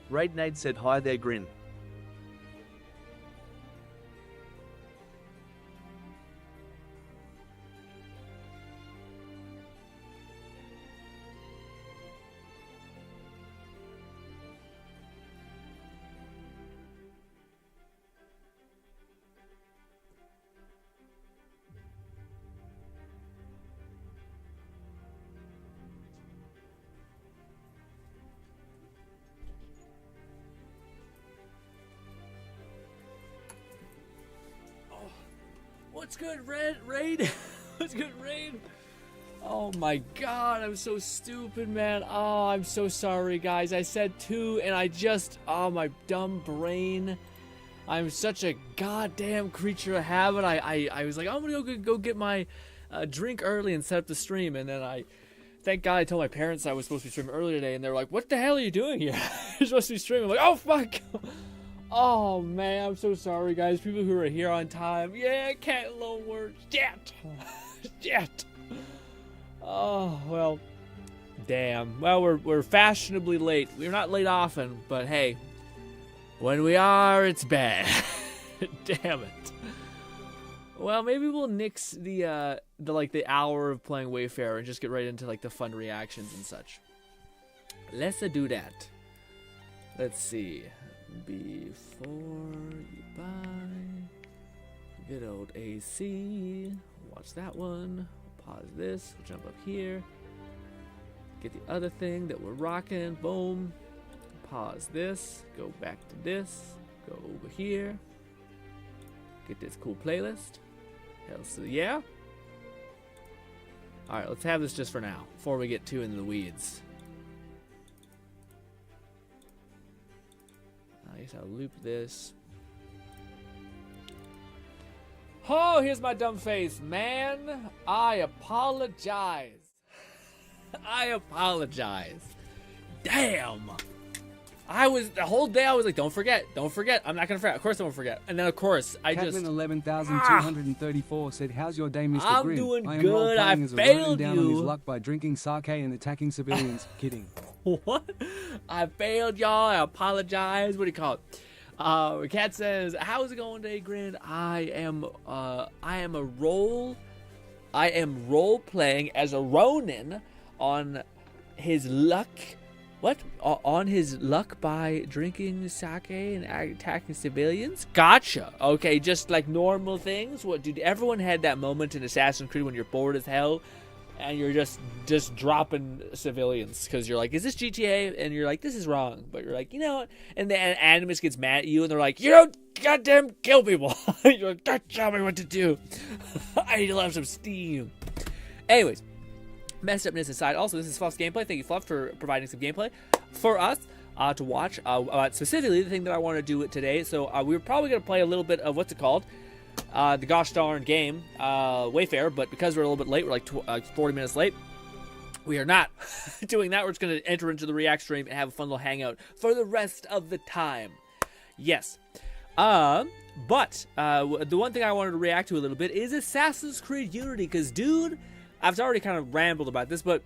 Raid Nade said hi there, Grin. What's good, Raid? What's good, Raid? Oh my god, I'm so stupid, man. Oh, I'm so sorry, guys. I said 2, and I just... Oh, my dumb brain. I'm such a goddamn creature of habit. I was like, I'm gonna go get my drink early and set up the stream, and then thank God I told my parents I was supposed to be streaming earlier today, and they were like, what the hell are you doing here? You're supposed to be streaming. I'm like, oh, fuck! Oh, man, I'm so sorry, guys. People who are here on time. Yeah, can't loan words. Shit! Shit! Oh, well, damn. Well, we're fashionably late. We're not late often, but hey, when we are, it's bad. Damn it. Well, maybe we'll nix the hour of playing Wayfarer and just get right into like the fun reactions and such. Let's do that. Let's see. Before you buy, good old AC. Watch that one. Pause this. We'll jump up here. Get the other thing that we're rocking. Boom. Pause this. Go back to this. Go over here. Get this cool playlist. Hell so yeah. Alright, let's have this just for now, before we get too into the weeds. I guess I'll loop this. Oh, here's my dumb face, man. I apologize. I apologize. Damn. The whole day I was like, don't forget. I'm not gonna forget. Of course I won't forget. And then of course I Catlin just 11,234 said, "How's your day, Mr. I'm Grin? doing I am good. role-playing I as a failed Ronin down on you." his luck by drinking sake and attacking civilians." Kidding. What? I failed y'all. I apologize. What do you call it? Cat says, how's it going today, Grin? I am role playing as a Ronin on his luck. What? On his luck by drinking sake and attacking civilians? Gotcha. Okay, just like normal things. What, dude? Everyone had that moment in Assassin's Creed when you're bored as hell and you're just dropping civilians because you're like, is this GTA? And you're like, this is wrong. But you're like, you know what? And the Animus gets mad at you and they're like, you don't goddamn kill people. You're like, don't tell me what to do. I need to have some steam. Anyways, messed upness aside, also this is Fluff's gameplay. Thank you, Fluff, for providing some gameplay for us to watch. Specifically, the thing that I want to do today. So we were probably going to play a little bit of what's it called? The gosh darn game, Wayfarer, but because we're a little bit late, we're like 40 minutes late, we are not doing that. We're just going to enter into the React stream and have a fun little hangout for the rest of the time. Yes. But the one thing I wanted to react to a little bit is Assassin's Creed Unity, because, dude, I've already kind of rambled about this, but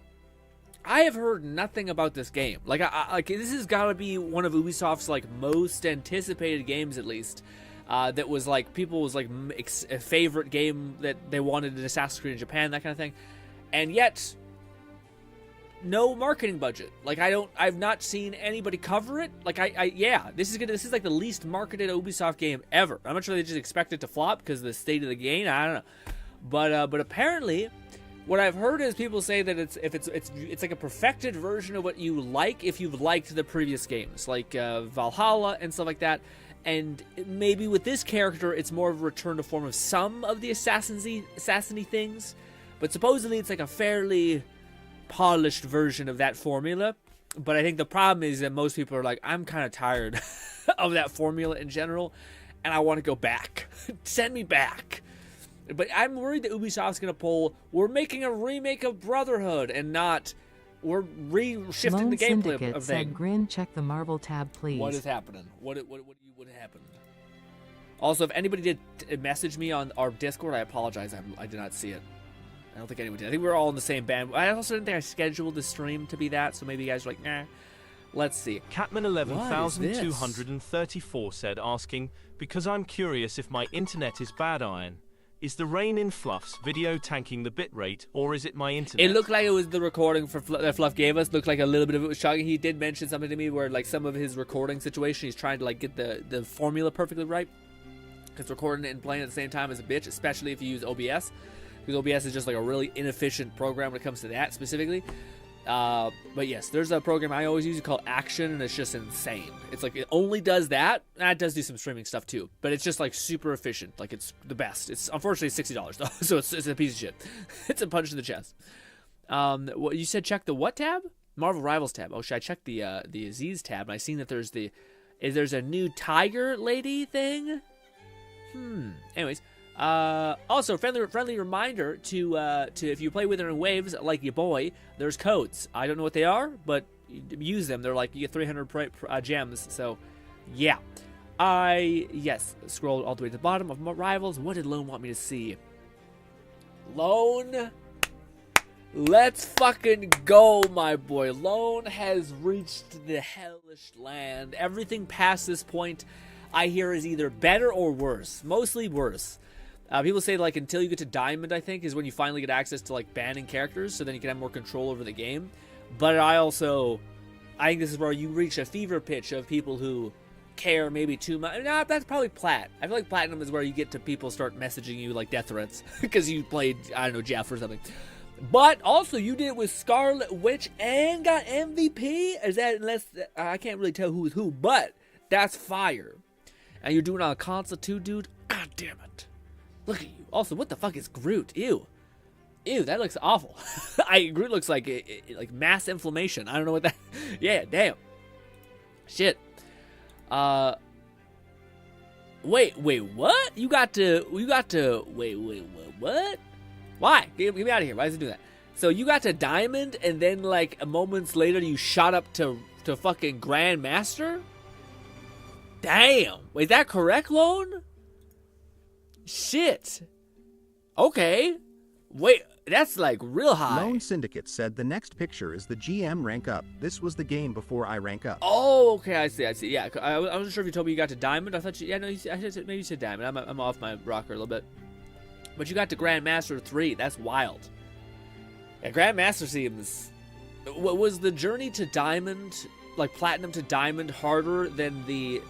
I have heard nothing about this game. Like, this has got to be one of Ubisoft's, like, most anticipated games, at least. That was like people's like a favorite game that they wanted in Assassin's Creed in Japan, that kind of thing, and yet no marketing budget. Like I've not seen anybody cover it. Like this is like the least marketed Ubisoft game ever. I'm not sure they just expect it to flop because of the state of the game. I don't know, but apparently, what I've heard is people say that it's like a perfected version of what you like if you've liked the previous games, like Valhalla and stuff like that. And maybe with this character, it's more of a return to form of some of the assassiny things. But supposedly, it's like a fairly polished version of that formula. But I think the problem is that most people are like, I'm kind of tired of that formula in general, and I want to go back. Send me back. But I'm worried that Ubisoft's going to pull, we're making a remake of Brotherhood, and not, we're re-shifting the gameplay of things. Grin, check the Marvel tab, please. What is happening? What happened? Also, if anybody did message me on our Discord, I apologize. I did not see it. I don't think anyone did. I think we were all in the same band. I also didn't think I scheduled the stream to be that, so maybe you guys were like, nah. Let's see. Catman What is 11234 said, asking, because I'm curious if my internet is bad, Iron. Is the rain in Fluff's video tanking the bitrate, or is it my internet? It looked like it was the recording that Fluff gave us. Looked like a little bit of it was chugging. He did mention something to me where, like, some of his recording situation, he's trying to, like, get the formula perfectly right. Because recording it and playing at the same time is a bitch, especially if you use OBS. Because OBS is just, like, a really inefficient program when it comes to that specifically. But yes, there's a program I always use called Action, and it's just insane. It's like, it only does that. It does do some streaming stuff too, but it's just like super efficient. Like, it's the best. It's unfortunately $60 though, so it's a piece of shit. It's a punch in the chest. What you said? Check the what tab? Marvel Rivals tab. Oh, should I check the Aziz tab? And I seen that there's a new Tiger Lady thing. Anyways. Also, friendly reminder to if you play Withering Waves like your boy, there's codes. I don't know what they are, but use them. They're like, you get 300 gems. So, yeah. Scroll all the way to the bottom of my Rivals. What did Lone want me to see? Lone, let's fucking go, my boy. Lone has reached the hellish land. Everything past this point, I hear, is either better or worse. Mostly worse. People say, like, until you get to Diamond, I think, is when you finally get access to, like, banning characters, so then you can have more control over the game. But I think this is where you reach a fever pitch of people who care maybe too much. No, that's probably Plat. I feel like Platinum is where you get to people start messaging you, like, death threats, because you played, I don't know, Jeff or something. But also, you did it with Scarlet Witch and got MVP? Is that, unless, I can't really tell who is who, but that's fire. And you're doing it on a console too, dude? God damn it. Look at you. Also, what the fuck is Groot? Ew. Ew, that looks awful. Groot looks like like mass inflammation. I don't know what that... Yeah, damn. Shit. Wait, what? You got to... Wait, what? Why? Get me out of here. Why does it do that? So you got to Diamond, and then, like, moments later, you shot up to fucking Grandmaster? Damn. Wait, is that correct, Lone? Shit. Okay. Wait, that's like real high. Lone Syndicate said the next picture is the GM rank up. This was the game before I rank up. Oh, okay, I see. Yeah, I wasn't sure if you told me you got to Diamond. I thought maybe you said Diamond. I'm off my rocker a little bit. But you got to Grandmaster 3. That's wild. Yeah, Grandmaster seems... What was the journey to Diamond, like Platinum to Diamond, harder than the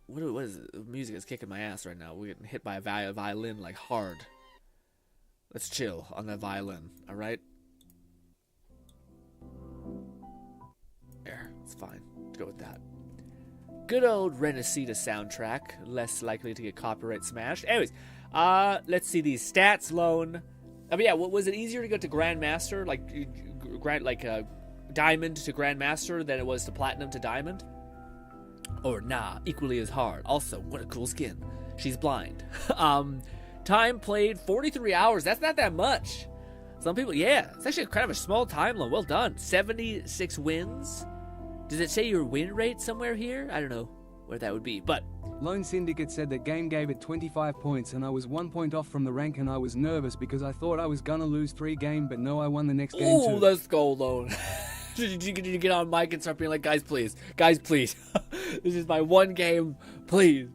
what is it? The music is kicking my ass right now. We're getting hit by a violin, like, hard. Let's chill on that violin, alright? There, it's fine. Let's go with that. Good old Renacita soundtrack. Less likely to get copyright smashed. Anyways, let's see these stats. Lone. But yeah, was it easier to go to Grandmaster, like Diamond to Grandmaster, than it was to Platinum to Diamond? Or nah, equally as hard. Also, what a cool skin. She's blind. Time played 43 hours. That's not that much. Some people, yeah, it's actually kind of a small time limit. Well done. 76 wins. Does it say your win rate somewhere here? I don't know where that would be, but Lone Syndicate said that game gave it 25 points and I was 1 point off from the rank and I was nervous because I thought I was gonna lose 3 games, but no, I won the next game too. Ooh, let's go, Lone. Did you get on mic and start being like, guys, please. This is my one game, please.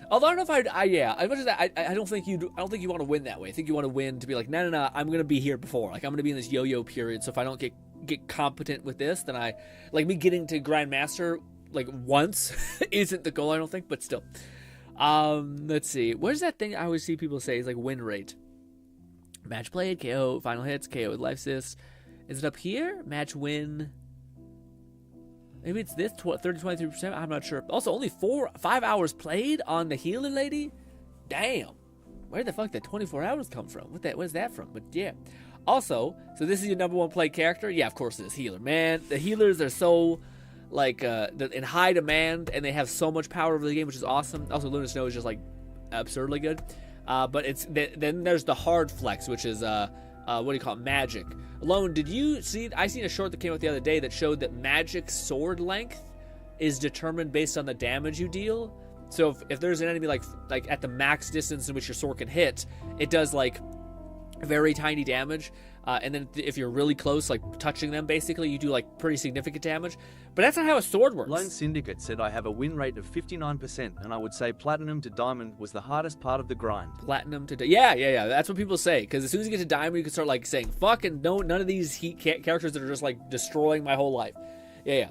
Although I don't know if as much as I don't think you want to win that way. I think you want to win to be like, no, I'm gonna be here before. Like, I'm gonna be in this yo-yo period. So if I don't get competent with this, then me getting to Grandmaster like once isn't the goal, I don't think, but still. Let's see. Where's that thing I always see people say is like win rate? Match played, KO, final hits, KO with life assist. Is it up here? Match win. Maybe it's this 30-23%. I'm not sure. Also, only 5 hours played on the healer lady. Damn. Where the fuck did 24 hours come from? What is that from? But yeah. Also, so this is your number 1 played character. Yeah, of course it is healer. Man, the healers are so like in high demand, and they have so much power over the game, which is awesome. Also, Luna Snow is just like absurdly good. But it's then there's the hard flex, which is what do you call it? Magic. Lone, did you see? I seen a short that came out the other day that showed that magic sword length is determined based on the damage you deal. So if there's an enemy like at the max distance in which your sword can hit, it does like very tiny damage, and then if you're really close, like touching them, basically, you do like pretty significant damage. But that's not how a sword works. Lone Syndicate said I have a win rate of 59%, and I would say platinum to diamond was the hardest part of the grind. Platinum to yeah. That's what people say. Because as soon as you get to diamond, you can start like saying, "Fucking no, none of these heat characters that are just like destroying my whole life." Yeah.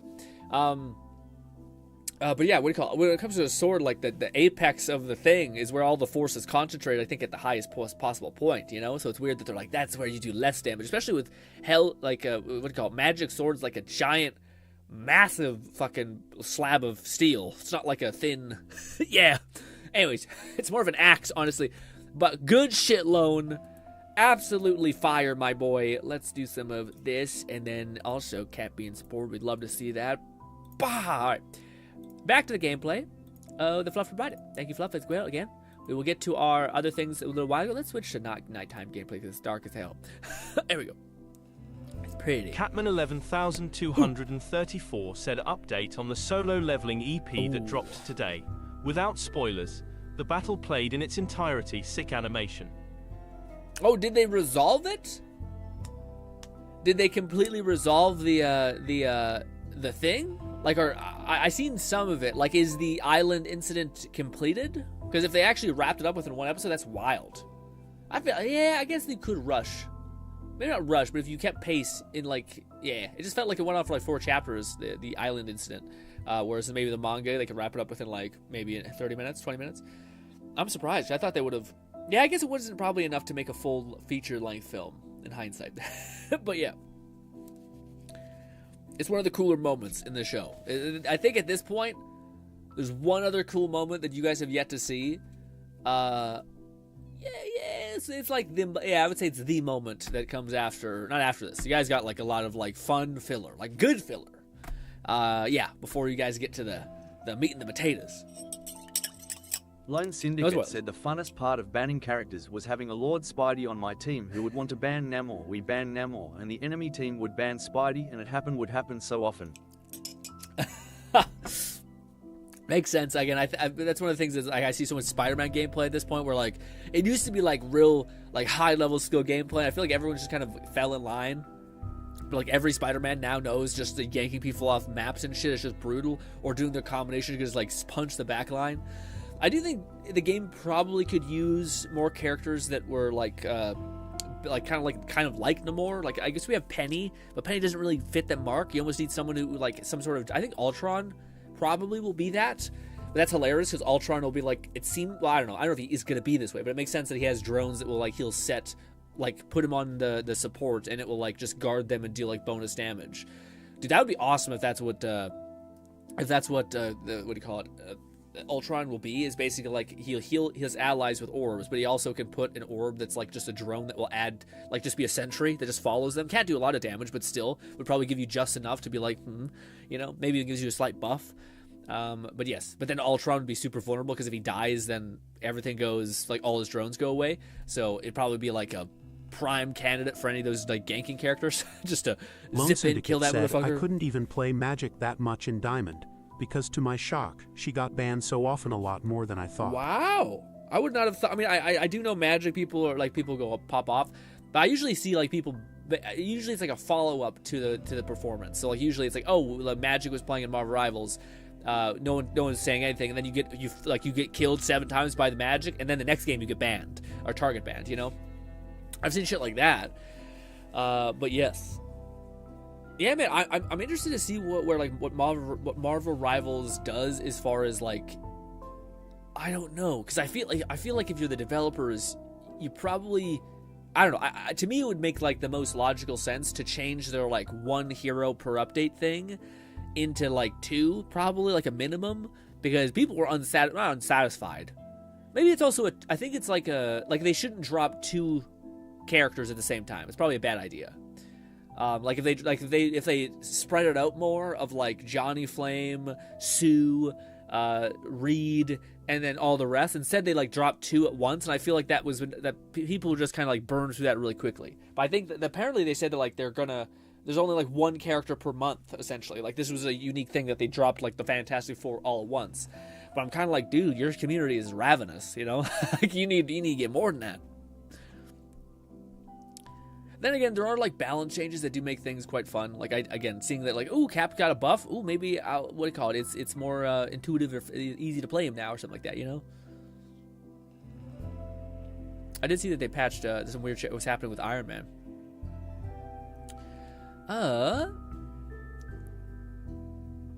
But yeah, what do you call it? When it comes to a sword, like the apex of the thing is where all the force is concentrated, I think, at the highest possible point, you know? So it's weird that they're like, that's where you do less damage, especially with what do you call it? Magic swords, like a giant, massive fucking slab of steel. It's not like a thin, yeah. Anyways, it's more of an axe, honestly. But good shit, Lone. Absolutely fire, my boy. Let's do some of this, and then also Cat being support. We'd love to see that. Bah! All right. Back to the gameplay. The Fluff provided. Thank you, Fluff, as well. Again, we will get to our other things a little while ago. Let's switch to nighttime gameplay because it's dark as hell. There we go. It's pretty. Catman 11234 said update on the solo leveling EP that dropped today. Without spoilers, the battle played in its entirety. Sick animation. Oh, did they resolve it? Did they completely resolve the thing? Like, I seen some of it. Like, is the island incident completed? Because if they actually wrapped it up within one episode, that's wild. I guess they could rush. Maybe not rush, but if you kept pace in, like, yeah. It just felt like it went on for, like, 4 chapters, the island incident. Whereas maybe the manga, they could wrap it up within, like, maybe 30 minutes, 20 minutes. I'm surprised. I thought they would have... Yeah, I guess it wasn't probably enough to make a full feature-length film, in hindsight. But, yeah. It's one of the cooler moments in the show. I think at this point, there's one other cool moment that you guys have yet to see. It's like I would say it's the moment that comes after, not after this. You guys got like a lot of like fun filler, like good filler. Before you guys get to the meat and the potatoes. Lone Syndicate said the funnest part of banning characters was having a Lord Spidey on my team who would want to ban Namor. We banned Namor, and the enemy team would ban Spidey, and it would happen so often. Makes sense. Again, that's one of the things is I see so much Spider-Man gameplay at this point where like it used to be like real like high level skill gameplay. And I feel like everyone just kind of fell in line. But like every Spider-Man now knows just the yanking people off maps and shit is just brutal, or doing their combination to just like punch the back line. I do think the game probably could use more characters that were like kind of like Namor. Like I guess we have Penny, but Penny doesn't really fit that mark. You almost need someone who like some sort of. I think Ultron probably will be that. But that's hilarious because Ultron will be like it seemed. Well, I don't know if he is gonna be this way, but it makes sense that he has drones that will like he'll set like put him on the support and it will like just guard them and deal like bonus damage. Dude, that would be awesome if that's what what do you call it? Ultron will be is basically like he'll heal his allies with orbs, but he also can put an orb that's like just a drone that will add like just be a sentry that just follows them. Can't do a lot of damage, but still would probably give you just enough to be like, maybe it gives you a slight buff. But yes, but then Ultron would be super vulnerable because if he dies, then everything goes like all his drones go away. So it'd probably be like a prime candidate for any of those like ganking characters, just to zip in, kill that motherfucker. I couldn't even play Magic that much in Diamond. Because to my shock, she got banned so often a lot more than I thought. Wow. I would not have thought. I mean, I do know Magic people are like people go pop off, but I usually see like people. Usually it's like a follow up to the performance. So like usually it's like, oh, Magic was playing in Marvel Rivals. No one's saying anything, and then you get killed 7 times by the Magic, and then the next game you get banned or target banned. You know, I've seen shit like that. But yes. Yeah, man, I'm interested to see what Marvel Rivals does as far as like, I don't know, because I feel like if you're the developers, you probably, I don't know. To me, it would make like the most logical sense to change their like 1 hero per update thing into like 2, probably like a minimum, because people were not unsatisfied. Maybe it's also I think it's like they shouldn't drop 2 characters at the same time. It's probably a bad idea. If they spread it out more of like Johnny Flame, Sue, Reed, and then all the rest. Instead, they like dropped 2 at once, and I feel like that people just kind of like burned through that really quickly. But I think that apparently they said that like there's only like 1 character per month essentially. Like this was a unique thing that they dropped like the Fantastic Four all at once. But I'm kind of like, dude, your community is ravenous, you know? Like you need to get more than that. Then again, there are like balance changes that do make things quite fun. Like again, seeing that like, ooh, Cap got a buff. Ooh, maybe what do you call it? It's more intuitive or easy to play him now or something like that. You know. I did see that they patched some weird shit was happening with Iron Man. I'm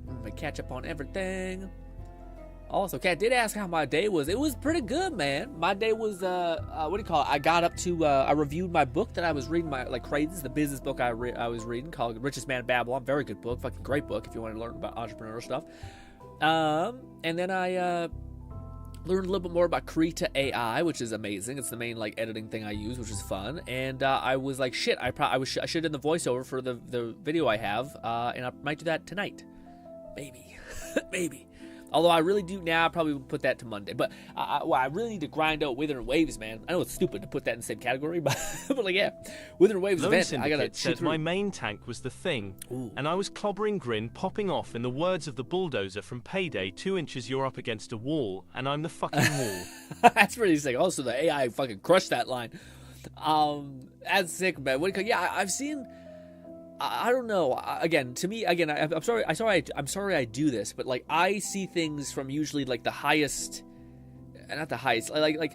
gonna catch up on everything. Also, Kat did ask how my day was. It was pretty good, man. My day was, what do you call it? I got up to, I reviewed my book that I was reading, like crazy, the business book I was reading called Richest Man in Babylon. Very good book, fucking great book if you want to learn about entrepreneurial stuff. And then I learned a little bit more about Krita AI, which is amazing. It's the main like editing thing I use, which is fun. And I was like, shit, I should have done the voiceover for the video I have, and I might do that tonight, maybe, maybe. Although I really do now, I probably would put that to Monday. But I really need to grind out Withering Waves, man. I know it's stupid to put that in the same category, but like, yeah. Withering Waves Lone event, Syndicate I gotta said my main tank was the Thing, and I was clobbering Grin, popping off in the words of the bulldozer from Payday, 2 inches you're up against a wall, and I'm the fucking wall. That's pretty sick. Also, the AI fucking crushed that line. That's sick, man. Yeah, I've seen... I don't know. Again, to me, I'm sorry I do this, but like I see things from usually like the highest, not the highest. Like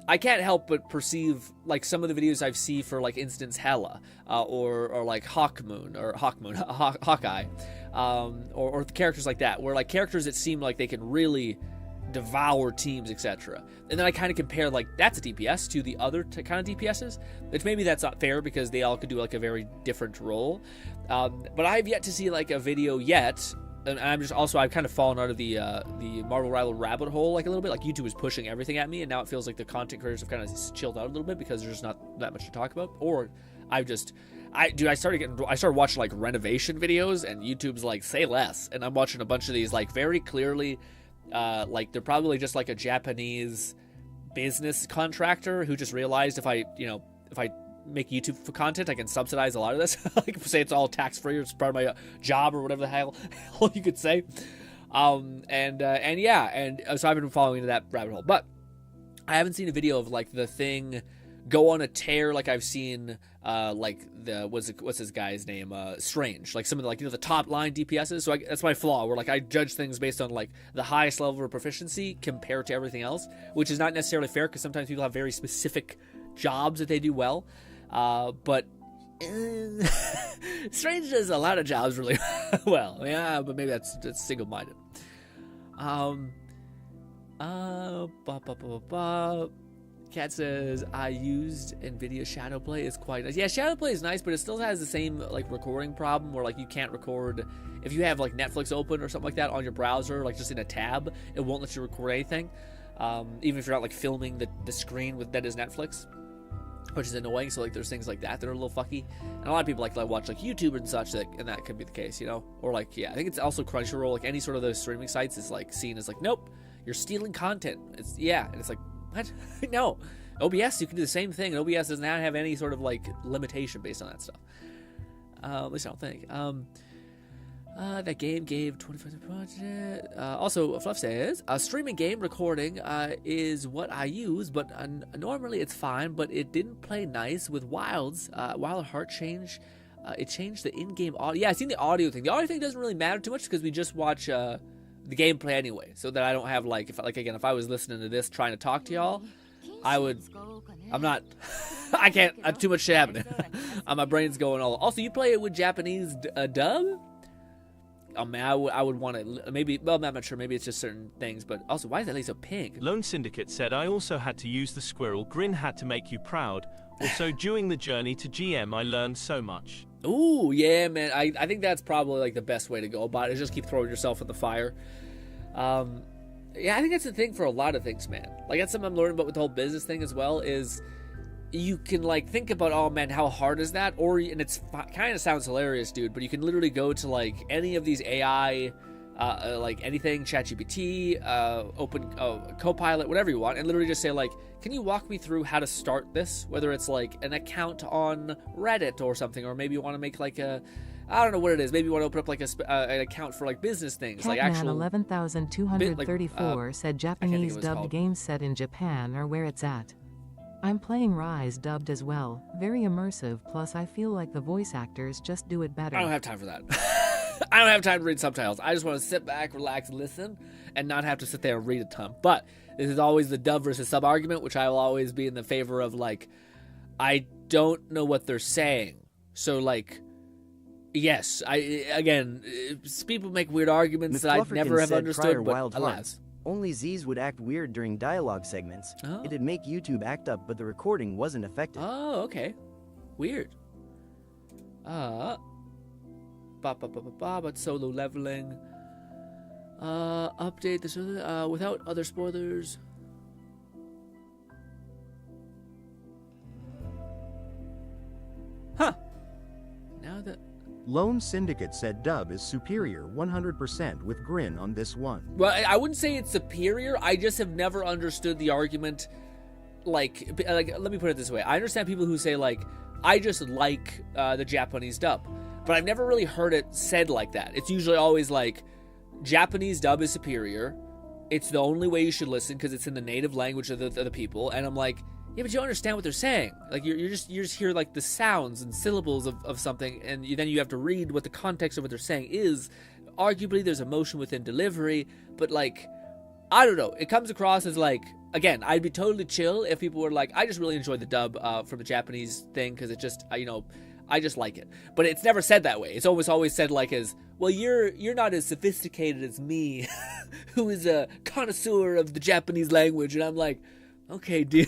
I can't help but perceive like some of the videos I've seen for like instance Hella, or like Hawkeye, or characters like that, where like characters that seem like they can really devour teams, etc. And then I kind of compare like that's a DPS to the other kind of DPSs, which maybe that's not fair because they all could do like a very different role. But I've yet to see like a video yet, and I've kind of fallen out of the Marvel Rival rabbit hole like a little bit. Like YouTube is pushing everything at me, and now it feels like the content creators have kind of chilled out a little bit because there's just not that much to talk about. Or I started watching like renovation videos, and YouTube's like say less, and I'm watching a bunch of these like very clearly. Like they're probably just like a Japanese business contractor who just realized if I make YouTube for content, I can subsidize a lot of this. Like say it's all tax free or it's part of my job or whatever the hell you could say. So I've been following into that rabbit hole, but I haven't seen a video of like the Thing go on a tear like I've seen like the what's his guy's name, Strange, like some of the, like, you know, the top line DPSs. So that's my flaw, where like I judge things based on like the highest level of proficiency compared to everything else, which is not necessarily fair because sometimes people have very specific jobs that they do well, but Strange does a lot of jobs really well. Yeah, but maybe that's single-minded. Cat says, I used NVIDIA Shadowplay. It's quite nice. Yeah, Shadowplay is nice, but it still has the same like recording problem where like you can't record if you have like Netflix open or something like that on your browser, like just in a tab, it won't let you record anything. Even if you're not like filming the screen that is Netflix, which is annoying. So like there's things like that that are a little fucky. And a lot of people like watch like YouTube and such, and that could be the case, you know? Or like, yeah, I think it's also Crunchyroll, like any sort of those streaming sites is like seen as like, nope, you're stealing content. And it's like, what? No. OBS, you can do the same thing. OBS does not have any sort of like limitation based on that stuff. At least I don't think. That game gave 25% project. Also, Fluff says, streaming game recording is what I use, but normally it's fine, but it didn't play nice with Wilds. Wild Heart change. It changed the in-game audio. Yeah, I've seen the audio thing. The audio thing doesn't really matter too much because we just watch the gameplay anyway, so that I don't have like, if I was listening to this trying to talk to y'all, I can't, too much shit happening. My brain's going all. Also, you play it with Japanese dub? Man, I would want to, maybe, well, I'm not sure, maybe it's just certain things, but also, why is that laser pink? Lone Syndicate said, I also had to use the squirrel. Grin had to make you proud. Also, during the journey to GM, I learned so much. Ooh, yeah, man, I think that's probably like the best way to go about it, is just keep throwing yourself in the fire. Yeah, I think that's the thing for a lot of things, man. Like, that's something I'm learning about with the whole business thing as well, is you can, like, think about, oh, man, how hard is that? And it's kind of sounds hilarious, dude, but you can literally go to, like, any of these AI, like, anything, ChatGPT, Copilot, whatever you want, and literally just say, like, can you walk me through how to start this? Whether it's, like, an account on Reddit or something, or maybe you want to make, like, I don't know what it is. Maybe you want to open up like an account for like business things, Catman like actual. 11,234 said Japanese dubbed games set in Japan are where it's at. I'm playing Rise dubbed as well. Very immersive, plus I feel like the voice actors just do it better. I don't have time for that. I don't have time to read subtitles. I just want to sit back, relax, listen, and not have to sit there and read a ton. But this is always the dub versus sub argument, which I will always be in the favor of, like, I don't know what they're saying. So, like, yes, people make weird arguments that I never have understood, but alas. Only Z's would act weird during dialogue segments. Oh. It'd make YouTube act up, but the recording wasn't effective. Oh, okay. Weird. But solo leveling. Update this without other spoilers. Huh. Now that Lone Syndicate said dub is superior 100% with GRINN on this one. Well, I wouldn't say it's superior. I just have never understood the argument. Like, let me put it this way. I understand people who say, like, I just like the Japanese dub. But I've never really heard it said like that. It's usually always like, Japanese dub is superior. It's the only way you should listen because it's in the native language of the people. And I'm like, yeah, but you don't understand what they're saying. Like, you just hear, like, the sounds and syllables of something, and then you have to read what the context of what they're saying is. Arguably, there's emotion within delivery, but, like, I don't know. It comes across as, like, again, I'd be totally chill if people were like, I just really enjoyed the dub from the Japanese thing because it just, I just like it. But it's never said that way. It's always said, like, as, well, you're not as sophisticated as me, who is a connoisseur of the Japanese language, and I'm like, okay, dude.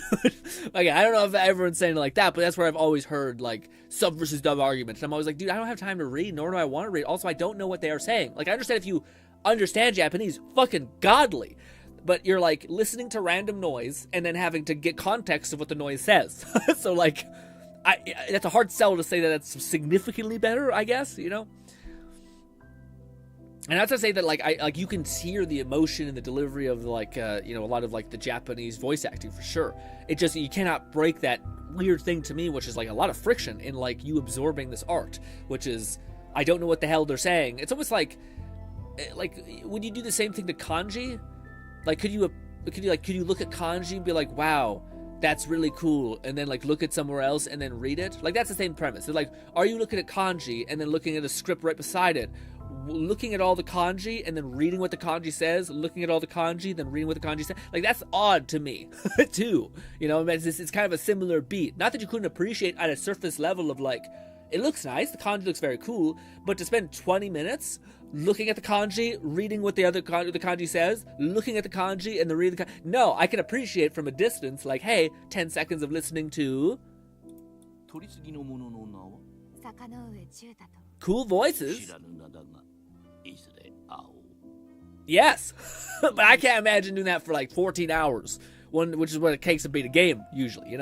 Like, I don't know if everyone's saying it like that, but that's where I've always heard, like, sub versus dub arguments. And I'm always like, dude, I don't have time to read, nor do I want to read. Also, I don't know what they are saying. Like, I understand if you understand Japanese, fucking godly. But you're, like, listening to random noise and then having to get context of what the noise says. So, like, that's a hard sell to say that that's significantly better, I guess, And that's to say that, like, you can hear the emotion and the delivery of, like, a lot of, like, the Japanese voice acting for sure. It just, you cannot break that weird thing to me, which is, like, a lot of friction in, like, you absorbing this art, which is, I don't know what the hell they're saying. It's almost like, would you do the same thing to kanji? Like, could you look at kanji and be like, wow, that's really cool, and then, like, look at somewhere else and then read it? Like, that's the same premise. It's like, are you looking at kanji and then looking at a script right beside it, looking at all the kanji and then reading what the kanji says, looking at all the kanji, then reading what the kanji says? Like, that's odd to me, too. It's kind of a similar beat. Not that you couldn't appreciate at a surface level of, like, it looks nice, the kanji looks very cool, but to spend 20 minutes looking at the kanji, reading what the kanji says, looking at the kanji, and then reading the kanji. No, I can appreciate from a distance, like, hey, 10 seconds of listening to cool voices. Yes, but I can't imagine doing that for like 14 hours, which is what it takes to beat a game, usually,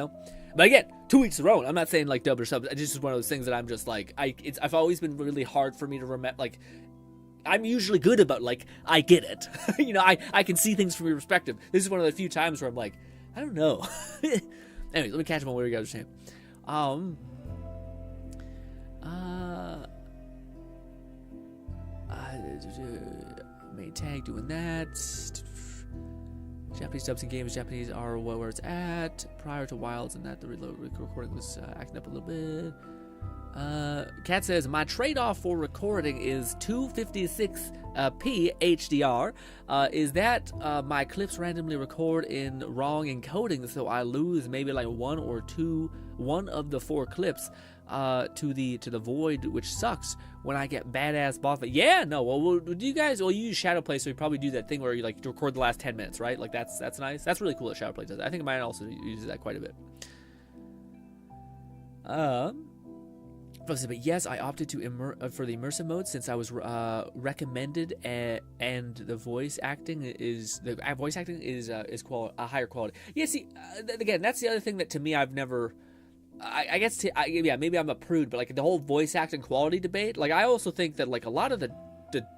But again, 2 weeks in a row. I'm not saying like dub or sub. It's just one of those things that I'm just like, I've always been really hard for me to remember. Like, I'm usually good about, like, I get it. I can see things from your perspective. This is one of the few times where I'm like, I don't know. Anyways, let me catch up on what you guys are saying. Main tag doing that. Japanese dubs in games, Japanese are where it's at. Prior to Wilds and that, the recording was acting up a little bit. Kat says, my trade-off for recording is 256p HDR. Is that my clips randomly record in wrong encoding, so I lose maybe like one of the 4 clips to the void, which sucks when I get badass boss. Yeah, no. Well, do you guys? Well, you use Shadowplay, so you probably do that thing where you like record the last 10 minutes, right? Like that's nice. That's really cool that Shadowplay does that. I think mine also uses that quite a bit. But yes, I opted to for the immersive mode since I was recommended, and the voice acting is a higher quality. Yeah, see, again, that's the other thing that to me I've never. I guess maybe I'm a prude, but like the whole voice acting quality debate, like I also think that like a lot of the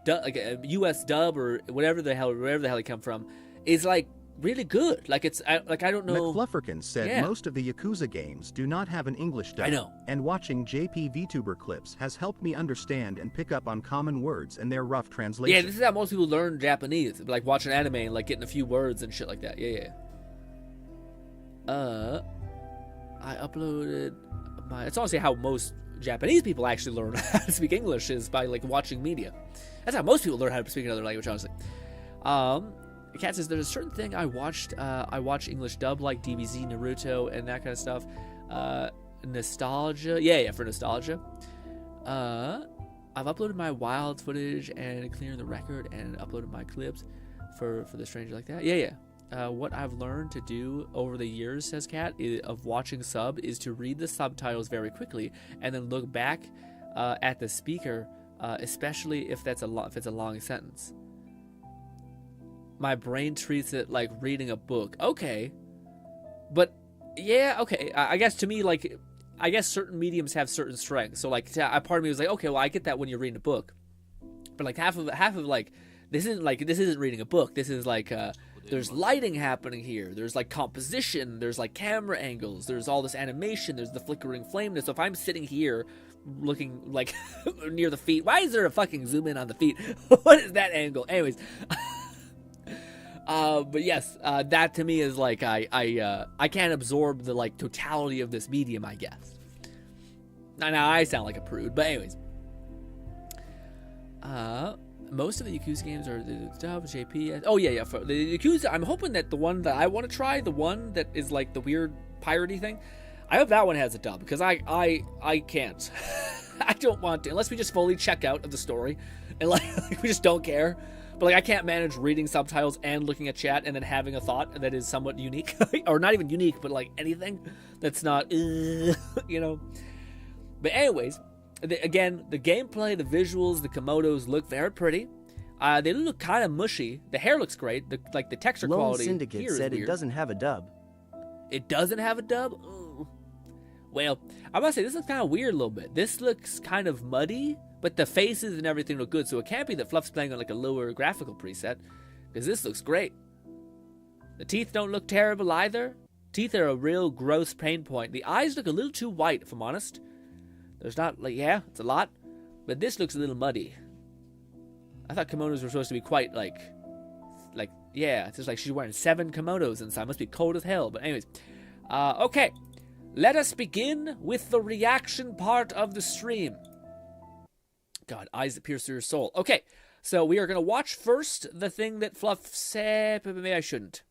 like a US dub or wherever the hell they come from is like really good. Like it's I don't know. McFlufferkin said most of the Yakuza games do not have an English dub. I know. And watching JP VTuber clips has helped me understand and pick up on common words and their rough translation. Yeah, this is how most people learn Japanese, like watching anime and like getting a few words and shit like that. Yeah. I uploaded my. It's honestly how most Japanese people actually learn how to speak English, is by like watching media. That's how most people learn how to speak another language, honestly. Kat says there's a certain thing I watched. I watch English dub like DBZ, Naruto, and that kind of stuff. Nostalgia, yeah, for nostalgia. I've uploaded my wild footage and clearing the record, and uploaded my clips for the stranger like that. Yeah. What I've learned to do over the years, says Kat, of watching sub, is to read the subtitles very quickly and then look back at the speaker, especially if it's a long sentence. My brain treats it like reading a book. Okay, but yeah, okay. I guess to me, like, I guess certain mediums have certain strengths. So like, a part of me was like, okay, well, I get that when you're reading a book, but like half of like this isn't reading a book. This is like there's lighting happening here. There's like composition. There's like camera angles. There's all this animation. There's the flickering flameness. So if I'm sitting here looking like near the feet, why is there a fucking zoom in on the feet? What is that angle? Anyways. But yes, that to me is like I can't absorb the like totality of this medium, I guess. Now I sound like a prude, but anyways. Most of the Yakuza games are the dub, JP. Oh yeah. For the Yakuza, I'm hoping that the one that I want to try, the one that is like the weird piratey thing, I hope that one has a dub, because I can't. I don't want to, unless we just fully check out of the story and like we just don't care. But like I can't manage reading subtitles and looking at chat and then having a thought that is somewhat unique, or not even unique, but like anything that's not, you know. But anyways, again, the gameplay, the visuals, the Komodos look very pretty. They look kind of mushy. The hair looks great. The texture quality Lone Syndicate here said is it weird. doesn't have a dub. It doesn't have a dub? Ooh. Well, I must say, this looks kind of weird a little bit. This looks kind of muddy, but the faces and everything look good, so it can't be that Fluff's playing on like a lower graphical preset, because this looks great. The teeth don't look terrible either. Teeth are a real gross pain point. The eyes look a little too white, if I'm honest. There's not, like, yeah, it's a lot, but this looks a little muddy. I thought kimonos were supposed to be quite, like, yeah, it's just like she's wearing 7 kimonos inside. It must be cold as hell, but anyways. Okay, let us begin with the reaction part of the stream. God, eyes that pierce through your soul. Okay, so we are going to watch first the thing that Fluff said, but maybe I shouldn't.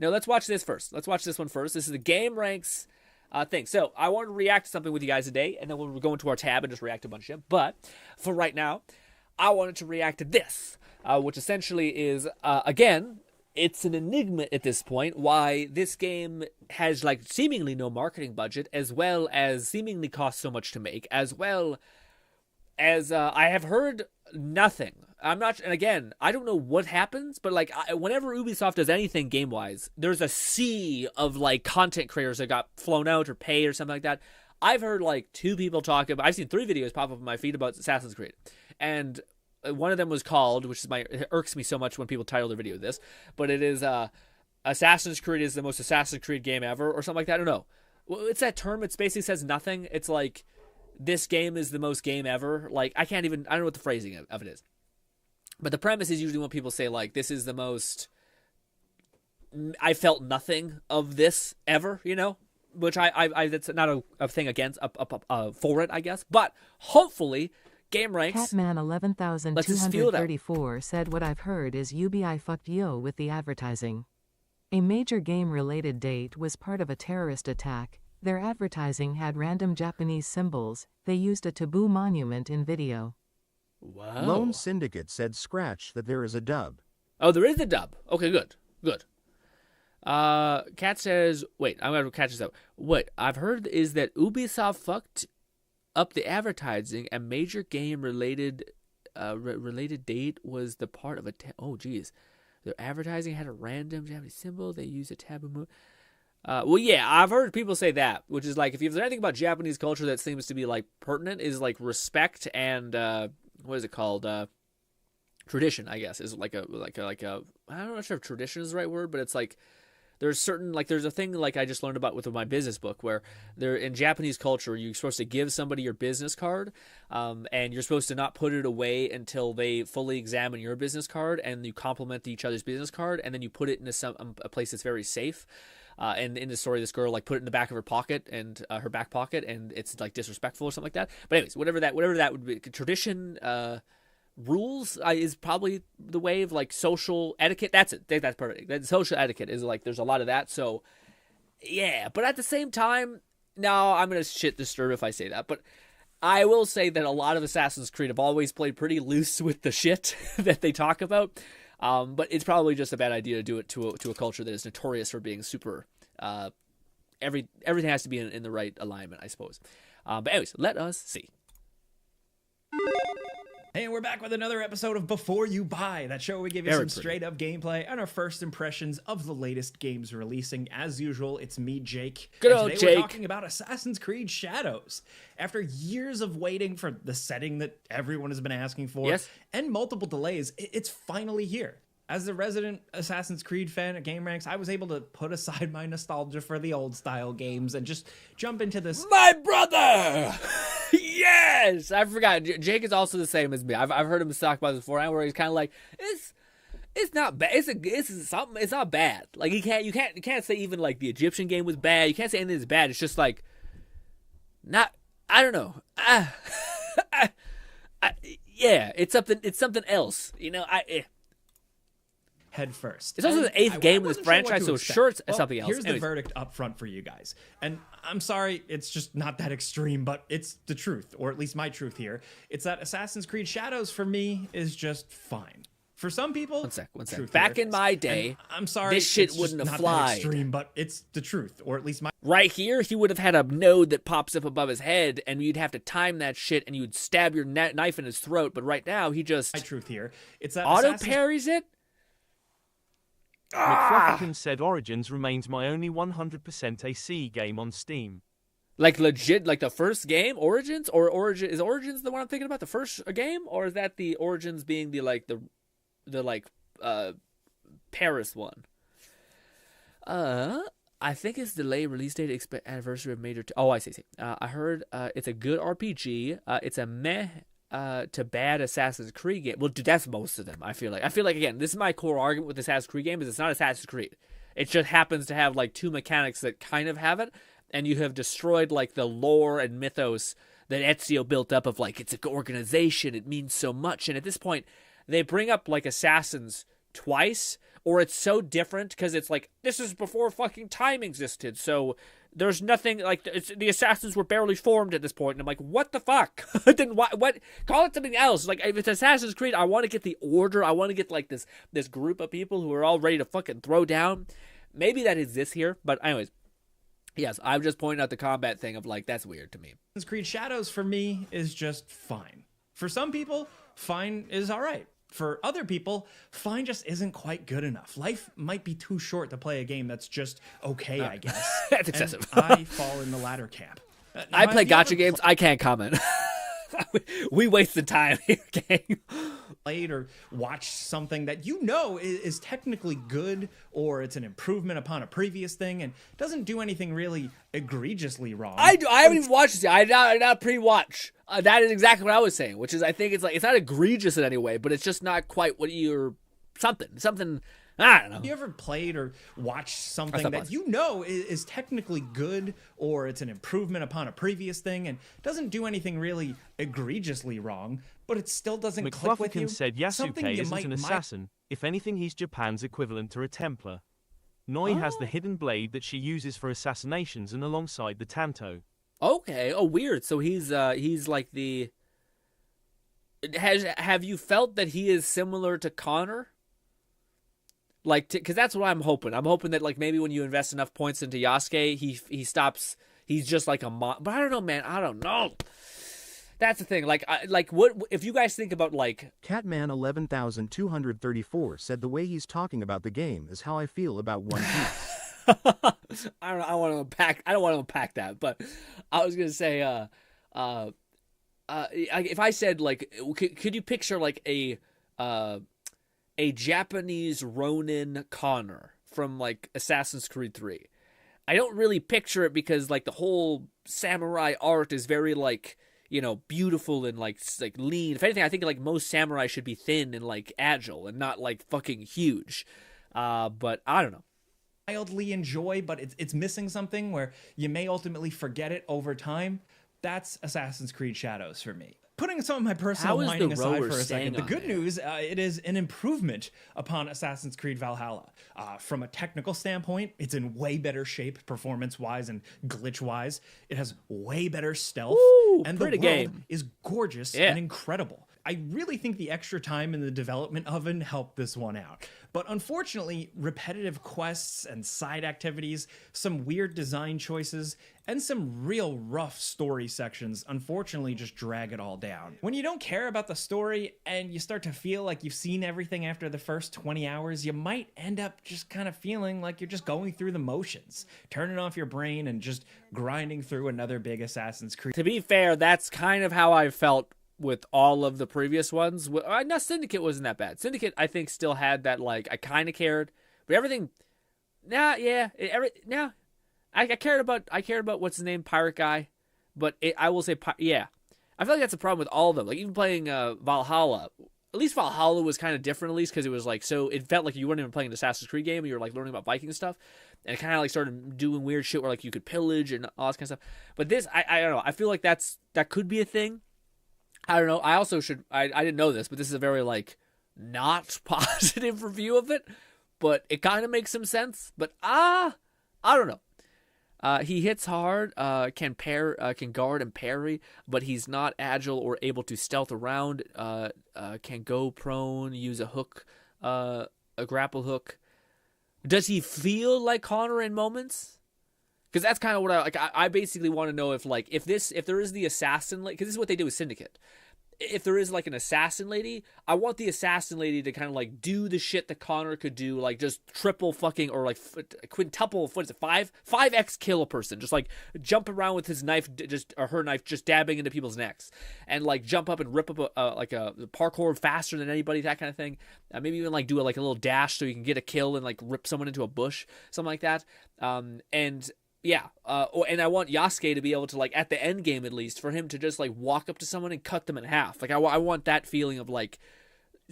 No, let's watch this first. Let's watch this one first. This is the Game Ranks thing. So I want to react to something with you guys today, and then we'll go into our tab and just react to a bunch of shit. But for right now, I wanted to react to this, which essentially is, again, it's an enigma at this point why this game has like seemingly no marketing budget, as well as seemingly costs so much to make, as well as I have heard nothing. I'm not, and again, I don't know what happens, but like whenever Ubisoft does anything game-wise, there's a sea of like content creators that got flown out or paid or something like that. I've heard like 2 people talk about, I've seen 3 videos pop up on my feed about Assassin's Creed, and one of them was called, which is it irks me so much when people title their video this, but it is Assassin's Creed is the most Assassin's Creed game ever, or something like that. I don't know. Well, it's that term. It basically says nothing. It's like, this game is the most game ever. Like, I don't know what the phrasing of it is. But the premise is usually when people say, like, this is the most, I felt nothing of this ever, you know? Which that's not a thing against, for it, I guess. But hopefully, Game Ranks. Catman 11,234 said what I've heard is UBI fucked yo with the advertising. A major game-related date was part of a terrorist attack. Their advertising had random Japanese symbols. They used a taboo monument in video. Wow. Lone Syndicate said scratch that there is a dub. Oh, there is a dub. Okay, good. Good. Cat says, wait, I'm going to catch this out. What I've heard is that Ubisoft fucked up the advertising. A major game related date was the part of a oh geez, their advertising had a random Japanese symbol. They used a taboo well, yeah, I've heard people say that, which is like, if there's anything about Japanese culture that seems to be like pertinent, is like respect and what is it called, tradition, I guess, is like a I'm not sure if tradition is the right word, but it's like there's certain, like, there's a thing like I just learned about with my business book where there in Japanese culture you're supposed to give somebody your business card, and you're supposed to not put it away until they fully examine your business card, and you compliment each other's business card, and then you put it into a place that's very safe. And in the story, this girl like put it in the back of her pocket and her back pocket, and it's like disrespectful or something like that. But anyways, whatever that would be, tradition, rules is probably the way of like social etiquette. That's it. That's perfect. That social etiquette is like there's a lot of that. So yeah, but at the same time, no, I'm gonna shit disturb if I say that, but I will say that a lot of Assassin's Creed have always played pretty loose with the shit that they talk about. But it's probably just a bad idea to do it to a culture that is notorious for being super. Everything has to be in the right alignment, I suppose. But anyways, let us see. Hey, and we're back with another episode of Before You Buy, that show where we give you some straight-up gameplay and our first impressions of the latest games releasing. As usual, it's me, Jake. Good old Jake. We're talking about Assassin's Creed Shadows. After years of waiting for the setting that everyone has been asking for, and multiple delays, it's finally here. As a resident Assassin's Creed fan at GameRanks, I was able to put aside my nostalgia for the old-style games and just jump into this... My brother! Yes! I forgot. Jake is also the same as me. I've heard him talk about this before, where he's kind of like, it's not bad. It's not bad. Like, you can't say even, like, the Egyptian game was bad. You can't say anything is bad. It's just, like, not... I don't know. Yeah, it's something else. You know, head first. It's also the 8th game in this franchise, so sure it's something else. Here's the verdict up front for you guys. And I'm sorry, it's just not that extreme, but it's the truth, or at least my truth here. It's that Assassin's Creed Shadows, for me, is just fine. For some people... One sec. Back in my day, I'm sorry, this shit wouldn't have flied. That extreme, but it's the truth, or at least my... Right here, he would have had a node that pops up above his head, and you'd have to time that shit, and you'd stab your knife in his throat, but right now, he just... My truth here. It's that auto-parries it? McFluffington said Origins remains my only 100% AC game on Steam. Like legit, like the first game, Origins? Or is Origins the one I'm thinking about, the first game? Or is that the Origins being the Paris one? I think it's delay release date anniversary of major... I see. I heard it's a good RPG. It's a meh to bad Assassin's Creed game. Well, dude, that's most of them, I feel like. Again, this is my core argument with Assassin's Creed game, is it's not Assassin's Creed. It just happens to have, like, two mechanics that kind of have it, and you have destroyed, like, the lore and mythos that Ezio built up of, like, it's an organization, it means so much, and at this point, they bring up, like, Assassins twice, or it's so different, because it's like, this is before fucking time existed, so... There's nothing, like, the Assassins were barely formed at this point, and I'm like, what the fuck? Then what? Call it something else. Like, if it's Assassin's Creed, I want to get the order, I want to get, like, this group of people who are all ready to fucking throw down. Maybe that exists here, but anyways, yes, I'm just pointing out the combat thing of, like, that's weird to me. Assassin's Creed Shadows, for me, is just fine. For some people, fine is alright. For other people, fine just isn't quite good enough. Life might be too short to play a game that's just okay, I guess. That's excessive. I fall in the latter camp. I play gacha games. I can't comment. We wasted time here, gang. Played or watched something that you know is technically good, or it's an improvement upon a previous thing and doesn't do anything really egregiously wrong. I haven't even watched it. I not pre-watch. That is exactly what I was saying, which is I think it's like it's not egregious in any way, but it's just not quite what you're something. I don't know. Have you ever played or watched something that you know is technically good, or it's an improvement upon a previous thing and doesn't do anything really egregiously wrong, but it still doesn't click with you? McFluffington said Yasuke isn't an assassin. If anything, he's Japan's equivalent to a Templar. Noi has the hidden blade that she uses for assassinations and alongside the Tanto. Okay. Oh, weird. So he's like the... Have you felt that he is similar to Connor? Like, because that's what I'm hoping. I'm hoping that, like, maybe when you invest enough points into Yasuke, he stops. He's just like a But I don't know, man. I don't know. That's the thing. Like, what if you guys think about, like, Catman 11,234 said the way he's talking about the game is how I feel about One Piece. I don't want to unpack that, but I was gonna say, if I said, like, could you picture like a Japanese Ronin Connor from, like, Assassin's Creed 3. I don't really picture it because, like, the whole samurai art is very, like, you know, beautiful and, like lean. If anything, I think, like, most samurai should be thin and, like, agile and not, like, fucking huge. But I don't know. mildly enjoy, but it's missing something where you may ultimately forget it over time. That's Assassin's Creed Shadows for me. Putting some of my personal whining aside for a second, the good news, it is an improvement upon Assassin's Creed Valhalla. From a technical standpoint, it's in way better shape performance-wise and glitch-wise. It has way better stealth, and the world is gorgeous and incredible. I really think the extra time in the development oven helped this one out. But unfortunately, repetitive quests and side activities, some weird design choices, and some real rough story sections unfortunately just drag it all down. When you don't care about the story and you start to feel like you've seen everything after the first 20 hours, you might end up just kind of feeling like you're just going through the motions, turning off your brain and just grinding through another big Assassin's Creed. To be fair, that's kind of how I felt with all of the previous ones. No, Syndicate wasn't that bad. Syndicate, I think, still had that, like, I kind of cared, but everything, I cared about what's his name, Pirate Guy, but I will say, I feel like that's a problem with all of them. Like, even playing Valhalla, at least Valhalla was kind of different, at least, because it was like, so it felt like you weren't even playing an Assassin's Creed game, you were like learning about Viking stuff, and it kind of like started doing weird shit where like you could pillage and all that kind of stuff. But this, I don't know, I feel like that could be a thing. I don't know. I also I didn't know this, but this is a very, like, not positive review of it. But it kind of makes some sense. But, I don't know. He hits hard, can guard and parry, but he's not agile or able to stealth around, can go prone, use a hook, a grapple hook. Does he feel like Connor in moments? Because that's kind of what I basically want to know if there is the assassin, because this is what they do with Syndicate. If there is like an assassin lady, I want the assassin lady to kind of like do the shit that Connor could do, like just triple fucking or like quintuple, what is it, 5x kill a person, just like jump around with his knife, or her knife, just dabbing into people's necks, and like jump up and rip up a parkour faster than anybody, that kind of thing. Maybe even like do a little dash so you can get a kill and like rip someone into a bush, something like that. And I want Yasuke to be able to, like, at the end game at least, for him to just like walk up to someone and cut them in half. Like I want that feeling of like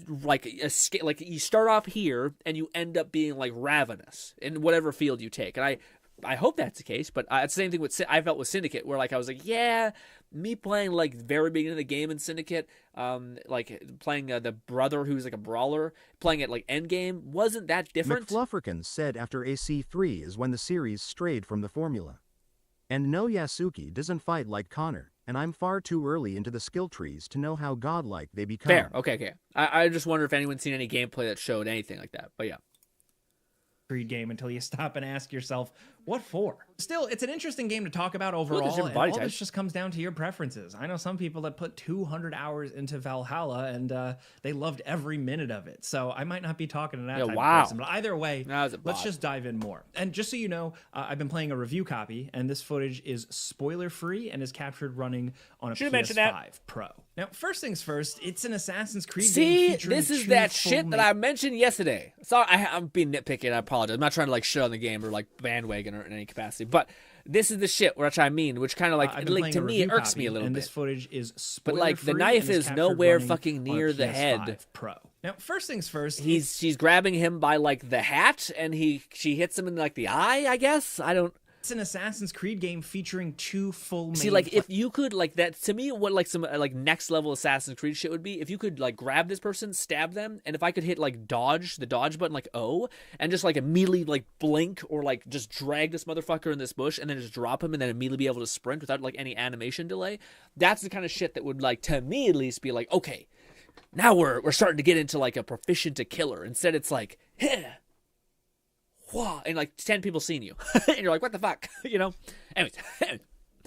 you start off here and you end up being like ravenous in whatever field you take. And I hope that's the case, but it's the same thing I felt with Syndicate, where like I was like, yeah, me playing like very beginning of the game in Syndicate, like playing the brother who's like a brawler, playing it like end game wasn't that different. McFlufferkins said after AC3 is when the series strayed from the formula. And no, Yasuke doesn't fight like Connor, and I'm far too early into the skill trees to know how godlike they become. Fair, okay. I just wonder if anyone's seen any gameplay that showed anything like that, but yeah. Creed game until you stop and ask yourself, what for? Still, it's an interesting game to talk about overall, and all this just comes down to your preferences. I know some people that put 200 hours into Valhalla, and they loved every minute of it, so I might not be talking to that type of person. But either way, let's just dive in more. And just so you know, I've been playing a review copy, and this footage is spoiler-free and is captured running on a PS5 Pro. Now, first things first, it's an Assassin's Creed game featuring this is that shit that I mentioned yesterday. Sorry, I'm being nitpicky, I apologize. I'm not trying to like shit on the game or like bandwagon or in any capacity, but this is the shit which I mean, which kind of like to me it irks me a little bit. This footage is but like the knife is nowhere fucking near the head. Pro. Now, first things first, she's grabbing him by like the hat, and she hits him in like the eye, I guess. It's an Assassin's Creed game featuring 2 full main. See, like, if you could, like, that, to me, what, like, some, like, next-level Assassin's Creed shit would be, if you could, like, grab this person, stab them, and if I could hit, like, the dodge button, like, O, and just, like, immediately, like, blink, or, like, just drag this motherfucker in this bush, and then just drop him, and then immediately be able to sprint without, like, any animation delay, that's the kind of shit that would, like, to me, at least, be like, okay, now we're starting to get into, like, a proficient killer. Instead, it's like, heh. Whoa, and like 10 people seen you, and you're like, what the fuck, you know? Anyways.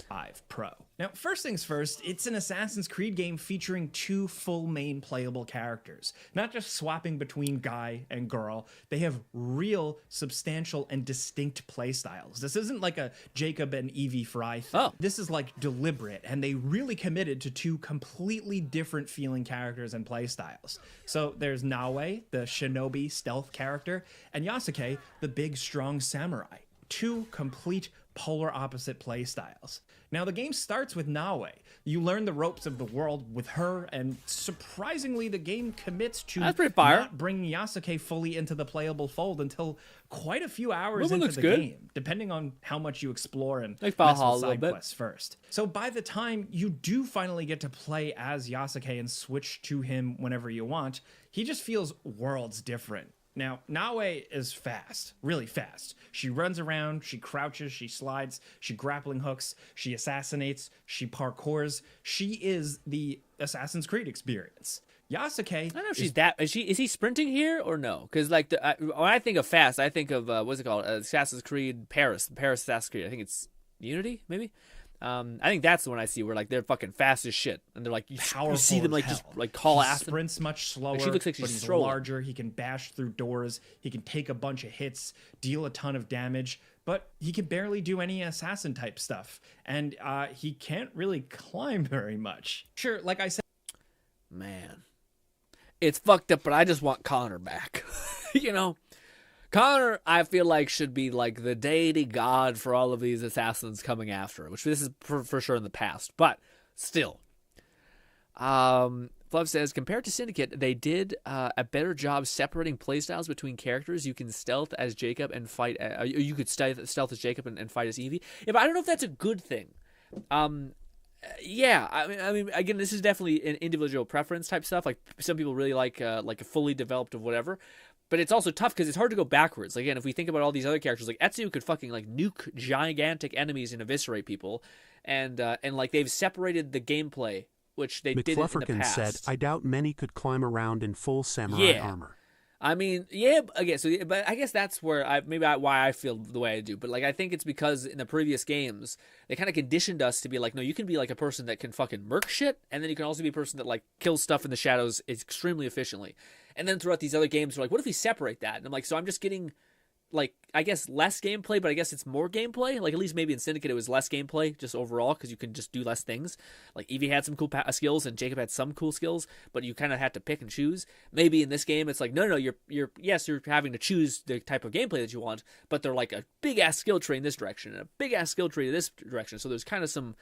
5 Pro. Now, first things first, it's an Assassin's Creed game featuring 2 full main playable characters. Not just swapping between guy and girl. They have real, substantial, and distinct playstyles. This isn't like a Jacob and Evie Fry thing. Oh. This is like deliberate, and they really committed to 2 completely different feeling characters and playstyles. So there's Nawe, the shinobi stealth character, and Yasuke, the big, strong samurai. 2 complete polar opposite play styles. Now, the game starts with Nawe. You learn the ropes of the world with her, and surprisingly, the game commits to not bringing Yasuke fully into the playable fold until quite a few hours into the game, depending on how much you explore and mess with side quests first. So by the time you do finally get to play as Yasuke and switch to him whenever you want, he just feels worlds different. Now, Nawe is fast, really fast. She runs around, she crouches, she slides, she grappling hooks, she assassinates, she parkours. She is the Assassin's Creed experience. Yasuke, I don't know if she's that. Is he sprinting here or no? Because like when I think of fast, I think of what's it called? Assassin's Creed Paris Assassin's Creed. I think it's Unity, maybe. I think that's the one I see where like they're fucking fast as shit, and they're like you see them like just like haul ass. Sprints much slower. Like she looks like but he's larger. He can bash through doors. He can take a bunch of hits, deal a ton of damage, but he can barely do any assassin type stuff, and he can't really climb very much. Sure, like I said, man, it's fucked up, but I just want Connor back. You know. Connor, I feel like, should be like the deity god for all of these assassins coming after him, which this is for sure in the past, but still. Fluff says, compared to Syndicate, they did a better job separating playstyles between characters. You can stealth as Jacob and fight. You could stealth as Jacob and fight as Evie. Yeah, but I don't know if that's a good thing. Yeah, I mean, again, this is definitely an individual preference type stuff. Like some people really like a fully developed of whatever. But it's also tough because it's hard to go backwards. Again, if we think about all these other characters, like Etsu could fucking like nuke gigantic enemies and eviscerate people, and like they've separated the gameplay, which they did in the past. Said, "I doubt many could climb around in full samurai armor." I mean, yeah, okay, but I guess that's where why I feel the way I do. But like, I think it's because in the previous games they kind of conditioned us to be like, no, you can be like a person that can fucking murk shit, and then you can also be a person that like kills stuff in the shadows extremely efficiently. And then throughout these other games, we're like, what if we separate that? And I'm like, so I'm just getting, like, I guess less gameplay, but I guess it's more gameplay. Like, at least maybe in Syndicate it was less gameplay, just overall, because you can just do less things. Like, Evie had some cool skills, and Jacob had some cool skills, but you kind of had to pick and choose. Maybe in this game, it's like, no, you're having to choose the type of gameplay that you want, but they're like a big-ass skill tree in this direction, and a big-ass skill tree in this direction. So there's kind of some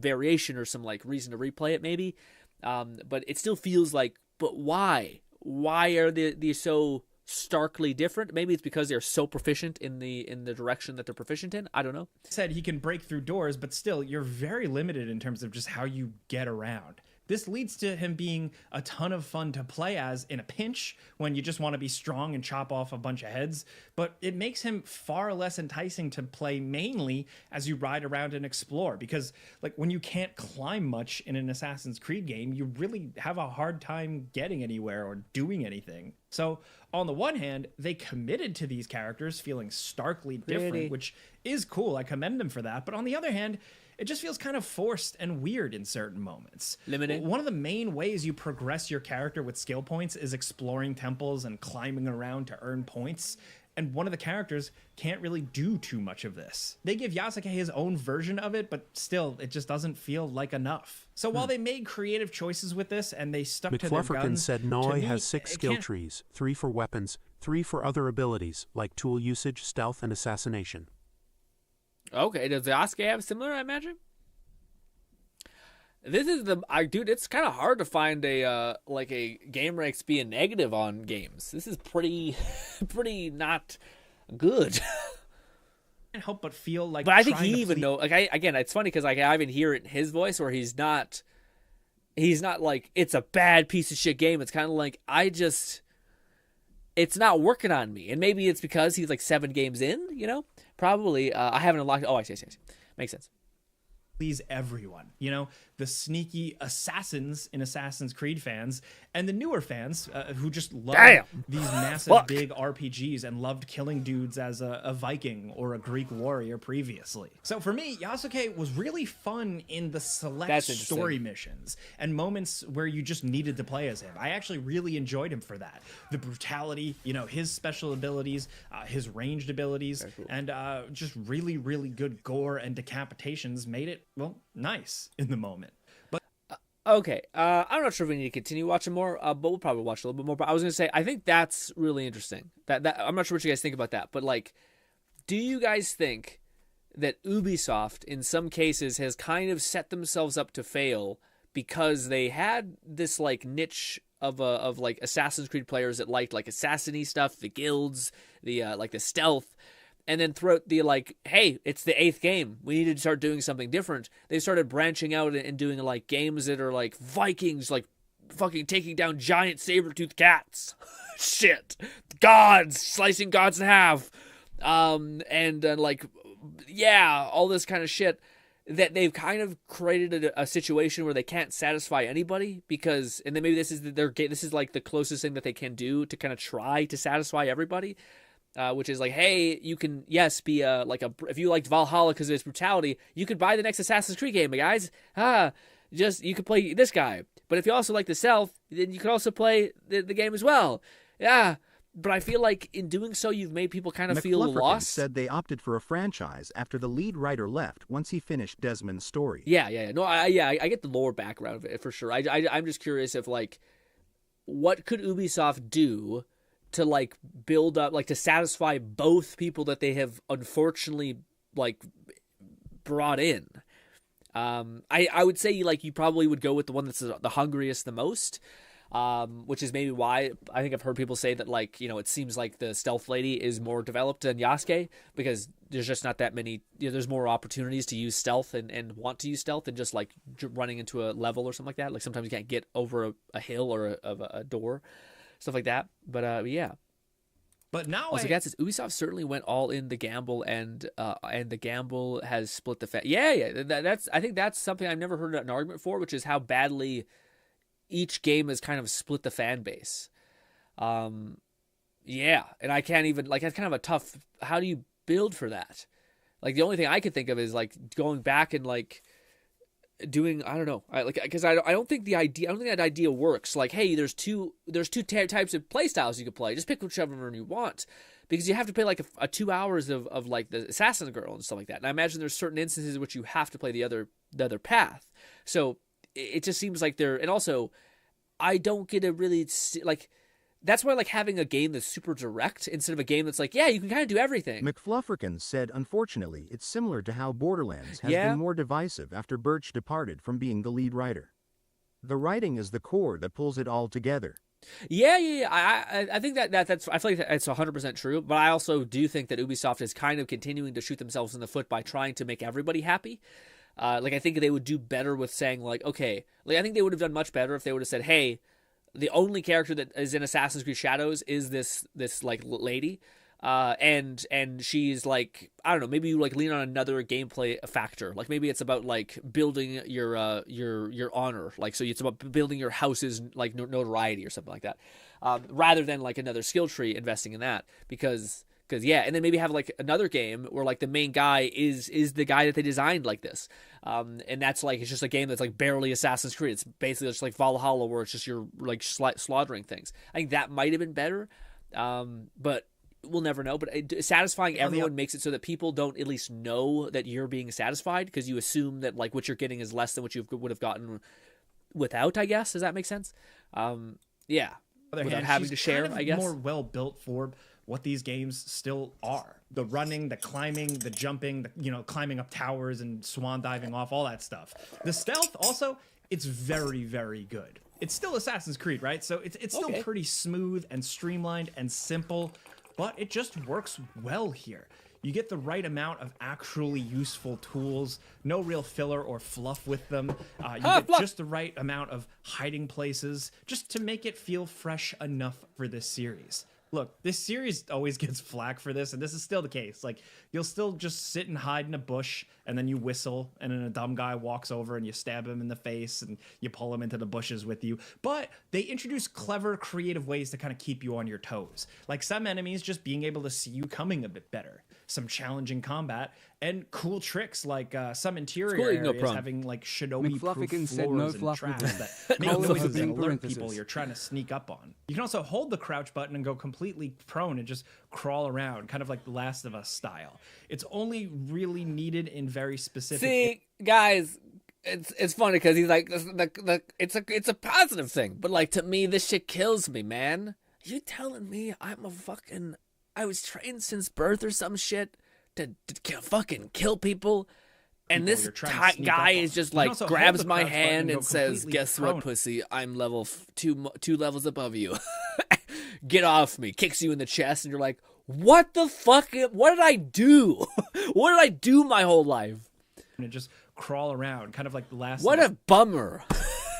variation or some, like, reason to replay it, maybe. But it still feels like, but why? Why are they so starkly different? Maybe it's because they're so proficient in the direction that they're proficient in. I don't know. Said he can break through doors, but still, you're very limited in terms of just how you get around. This leads to him being a ton of fun to play as in a pinch when you just want to be strong and chop off a bunch of heads, but it makes him far less enticing to play mainly as you ride around and explore, because like when you can't climb much in an Assassin's Creed game, you really have a hard time getting anywhere or doing anything. So on the one hand, they committed to these characters feeling starkly different, which is cool. I commend them for that. But on the other hand, it just feels kind of forced and weird in certain moments. Limiting. One of the main ways you progress your character with skill points is exploring temples and climbing around to earn points. And one of the characters can't really do too much of this. They give Yasuke his own version of it, but still, it just doesn't feel like enough. So while they made creative choices with this and they stuck to their guns... said Noi has 6 skill trees, 3 for weapons, 3 for other abilities, like tool usage, stealth, and assassination. Okay, does the Yasuke have similar, I imagine? This is dude, it's kind of hard to find a game ranks being negative on games. This is pretty not good. Can't help but feel like. But I think he even know. Like again, it's funny because I even hear it in his voice where he's not like it's a bad piece of shit game. It's kind of like it's not working on me, and maybe it's because he's like 7 games in. You know, probably I haven't unlocked. Oh, I see. Makes sense. Please everyone, you know, the sneaky assassins in Assassin's Creed fans and the newer fans who just love these massive big RPGs and loved killing dudes as a Viking or a Greek warrior previously. So for me, Yasuke was really fun in the select story missions and moments where you just needed to play as him. I actually really enjoyed him for that. The brutality, you know, his special abilities, his ranged abilities, and just really, really good gore and decapitations made it, well, nice in the moment. But okay, I'm not sure if we need to continue watching more, but we'll probably watch a little bit more. But I was going to say, I think that's really interesting. That I'm not sure what you guys think about that, but like, do you guys think that Ubisoft, in some cases, has kind of set themselves up to fail because they had this like niche of like Assassin's Creed players that liked like assassin-y stuff, the guilds, the like the stealth, and then throughout the like, hey, it's the 8th game, we need to start doing something different. They started branching out and doing like games that are like Vikings, like fucking taking down giant saber-toothed cats, shit, gods, slicing gods in half, and like, yeah, all this kind of shit. That they've kind of created a situation where they can't satisfy anybody because, and then maybe this is like the closest thing that they can do to kind of try to satisfy everybody, which is like, hey, you can be if you liked Valhalla because of its brutality, you could buy the next Assassin's Creed game, guys. You could play this guy, but if you also like the stealth, then you could also play the game as well. Yeah. But I feel like in doing so, you've made people kind of feel lost. Said they opted for a franchise after the lead writer left once he finished Desmond's story. Yeah. No, I get the lore background of it for sure. I'm just curious if like, what could Ubisoft do to like build up, like to satisfy both people that they have unfortunately like brought in. I would say like you probably would go with the one that's the hungriest the most. Which is maybe why I think I've heard people say that, like, you know, it seems like the stealth lady is more developed than Yasuke because there's just not that many, you know, there's more opportunities to use stealth and want to use stealth than just like running into a level or something like that. Like sometimes you can't get over a hill or a door, stuff like that. But yeah. But now also, guys, Ubisoft certainly went all in the gamble, and the gamble has split the I think that's something I've never heard an argument for, which is how badly each game has kind of split the fan base. Yeah, and I can't even, like, that's kind of a tough, how do you build for that? Like, the only thing I could think of is, like, going back and, like, doing, I don't know, because I don't think that idea works. Like, hey, there's two types of play styles you could play. Just pick whichever one you want. Because you have to play, like, a 2 hours of like, the Assassin Girl and stuff like that. And I imagine there's certain instances in which you have to play the other path. So it just seems like and also, I don't get a really, like, that's why, like, having a game that's super direct instead of a game that's like, yeah, you can kind of do everything. McFlufferkin said, unfortunately, it's similar to how Borderlands has been more divisive after Birch departed from being the lead writer. The writing is the core that pulls it all together. Yeah. I think that's, I feel like that's 100% true, but I also do think that Ubisoft is kind of continuing to shoot themselves in the foot by trying to make everybody happy. Like, I think they would do better with saying, like, okay, like, I think they would have done much better if they would have said, hey, the only character that is in Assassin's Creed Shadows is this like lady, and she's like, I don't know, maybe you like lean on another gameplay factor, like maybe it's about like building your honor, like, so it's about building your house's like notoriety or something like that, rather than like another skill tree, investing in that because yeah, and then maybe have like another game where like the main guy is the guy that they designed like this, and that's like, it's just a game that's like barely Assassin's Creed. It's basically just like Valhalla where it's just you're like slaughtering things. I think that might have been better, but we'll never know. But satisfying everyone makes it so that people don't at least know that you're being satisfied because you assume that like what you're getting is less than what you would have gotten without. I guess, does that make sense? Yeah, without having to share. Kind of I guess more well built for what these games still are. The running, the climbing, the jumping, climbing up towers and swan diving off, all that stuff. The stealth also, it's very, very good. It's still Assassin's Creed, right? So it's still pretty smooth and streamlined and simple, but it just works well here. You get the right amount of actually useful tools, no real filler or fluff with them. You get just the right amount of hiding places just to make it feel fresh enough for this series. Look, this series always gets flack for this, and this is still the case. Like, you'll still just sit and hide in a bush, and then you whistle, and then a dumb guy walks over, and you stab him in the face, and you pull him into the bushes with you. But they introduce clever, creative ways to kind of keep you on your toes. Like some enemies just being able to see you coming a bit better. Some challenging combat, and cool tricks like some interior areas having like shinobi-proof floors and traps that make noises and alert people you're trying to sneak up on. You can also hold the crouch button and go completely prone and just crawl around, kind of like The Last of Us style. It's only really needed in very specific... See, guys, it's funny because he's like, it's a positive thing, but like to me, this shit kills me, man. You telling me I was trained since birth or some shit to fucking kill people. And People this you're trying to sneak guy up on. is just You like also hold grabs the my crouch button hand and and go says, completely "Guess prone. what, pussy? I'm level two levels above you. Get off me!" Kicks you in the chest, and you're like, "What the fuck? What did I do? What did I do my whole life?" And just crawl around, kind of like the last. What a bummer.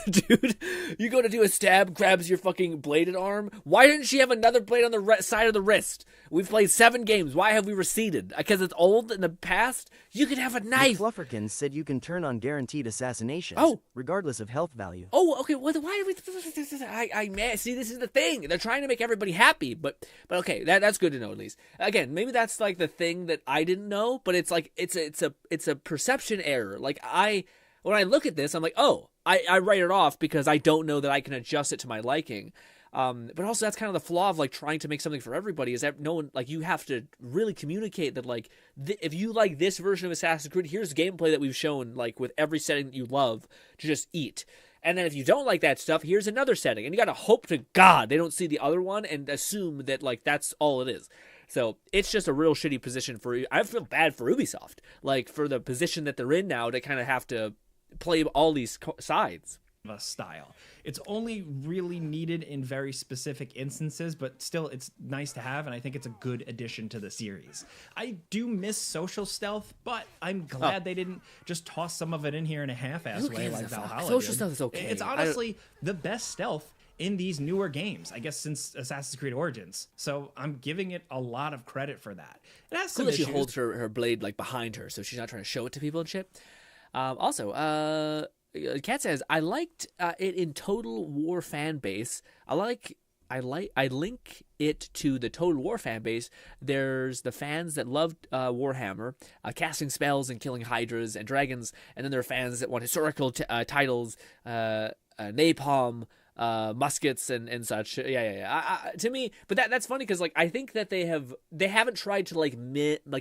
Dude, you go to do a stab, grabs your fucking bladed arm. Why didn't she have another blade on the side of the wrist? We've played 7 games. Why have we receded? Because it's old in the past? You could have a knife. Flufferkins said you can turn on guaranteed assassinations, regardless of health value. Oh, okay. Why are we? See, this is the thing. They're trying to make everybody happy, but okay, that's good to know at least. Again, maybe that's like the thing that I didn't know, but it's like it's a perception error. Like when I look at this, I'm like, oh, I write it off because I don't know that I can adjust it to my liking. But also that's kind of the flaw of like trying to make something for everybody is that no one, like, you have to really communicate that like if you like this version of Assassin's Creed, here's gameplay that we've shown like with every setting that you love to just eat. And then if you don't like that stuff, here's another setting. And you got to hope to God they don't see the other one and assume that like that's all it is. So it's just a real shitty position for you. I feel bad for Ubisoft, like for the position that they're in now to kind of have to play all these sides. Style. It's only really needed in very specific instances, but still it's nice to have, and I think it's a good addition to the series. I do miss social stealth, but I'm glad they didn't just toss some of it in here in a half-ass way like Valhalla Social did. stealth is okay. It's honestly the best stealth in these newer games, I guess, since Assassin's Creed Origins. So I'm giving it a lot of credit for that. It has some issues. She holds her blade like behind her, so she's not trying to show it to people and shit. Kat says, I liked it in Total War fan base. I link it to the Total War fan base. There's the fans that loved Warhammer, casting spells and killing hydras and dragons, and then there are fans that want historical titles, napalm, muskets and such. To me, but that's funny because like I think that they haven't tried to like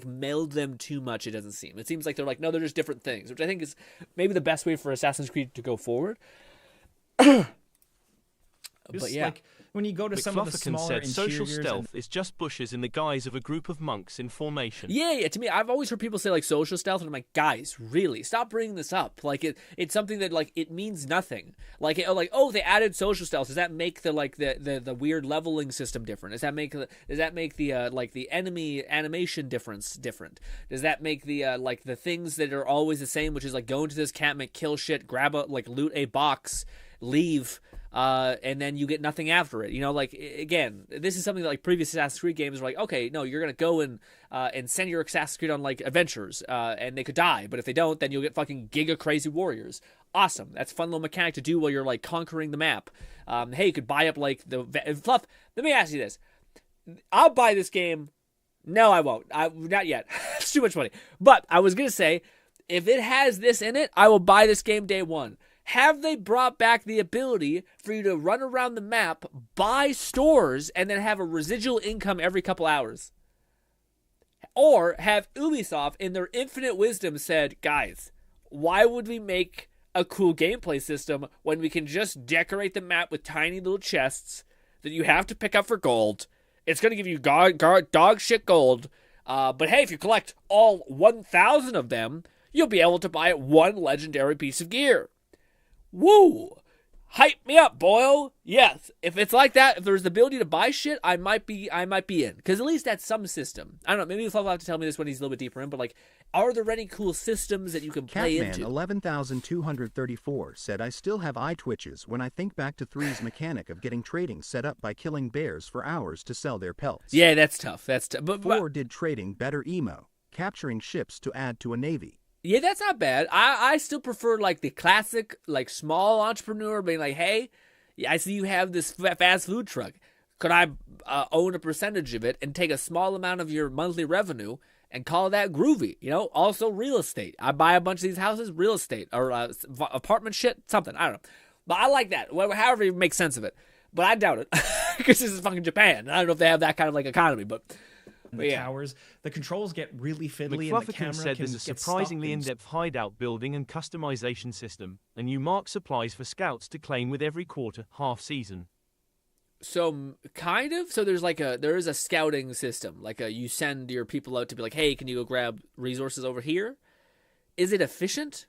meld them too much. It doesn't seem. It seems like they're like, no, they're just different things, which I think is maybe the best way for Assassin's Creed to go forward. But yeah. Like, when you go to some of the smaller said social interiors stealth is just bushes in the guise of a group of monks in formation. Yeah. To me, I've always heard people say like social stealth, and I'm like, guys, really, stop bringing this up. Like it's something that like it means nothing. Like they added social stealth. Does that make the weird leveling system different? Does that make the like the enemy animation different? Does that make the like the things that are always the same, which is like go into this encampment, kill shit, grab loot a box, leave. And then you get nothing after it. You know, like, again, this is something that, like, previous Assassin's Creed games were like, okay, no, you're going to go and send your Assassin's Creed on, like, adventures, and they could die. But if they don't, then you'll get fucking giga crazy warriors. Awesome. That's a fun little mechanic to do while you're, like, conquering the map. Hey, you could buy up, like, Fluff, let me ask you this. I'll buy this game. No, I won't. Not yet. It's too much money. But I was going to say, if it has this in it, I will buy this game day one. Have they brought back the ability for you to run around the map, buy stores, and then have a residual income every couple hours? Or have Ubisoft, in their infinite wisdom, said, guys, why would we make a cool gameplay system when we can just decorate the map with tiny little chests that you have to pick up for gold? It's going to give you dog shit gold. But hey, if you collect all 1,000 of them, you'll be able to buy one legendary piece of gear. Woo! Hype me up, boyo. Yes, if it's like that, if there's the ability to buy shit, I might be in. Because at least that's some system. I don't know, maybe Fluff will have to tell me this when he's a little bit deeper in, but like, are there any cool systems that you can play into? Catman 11,234 said, I still have eye twitches when I think back to 3's mechanic of getting trading set up by killing bears for hours to sell their pelts. Yeah, that's tough. But 4 did trading better emo, capturing ships to add to a navy. Yeah, that's not bad. I still prefer, like, the classic, like, small entrepreneur being like, hey, I see you have this fast food truck. Could I own a percentage of it and take a small amount of your monthly revenue and call that groovy? You know, also real estate. I buy a bunch of these houses, real estate, or apartment shit, something. I don't know. But I like that, however you make sense of it. But I doubt it, because this is fucking Japan. I don't know if they have that kind of, like, economy, but... The towers, the controls get really fiddly, and the camera said there's a surprisingly in-depth hideout building and customization system, and you mark supplies for scouts to claim with every quarter, half season. So kind of. So there is a scouting system. Like you send your people out to be like, hey, can you go grab resources over here? Is it efficient?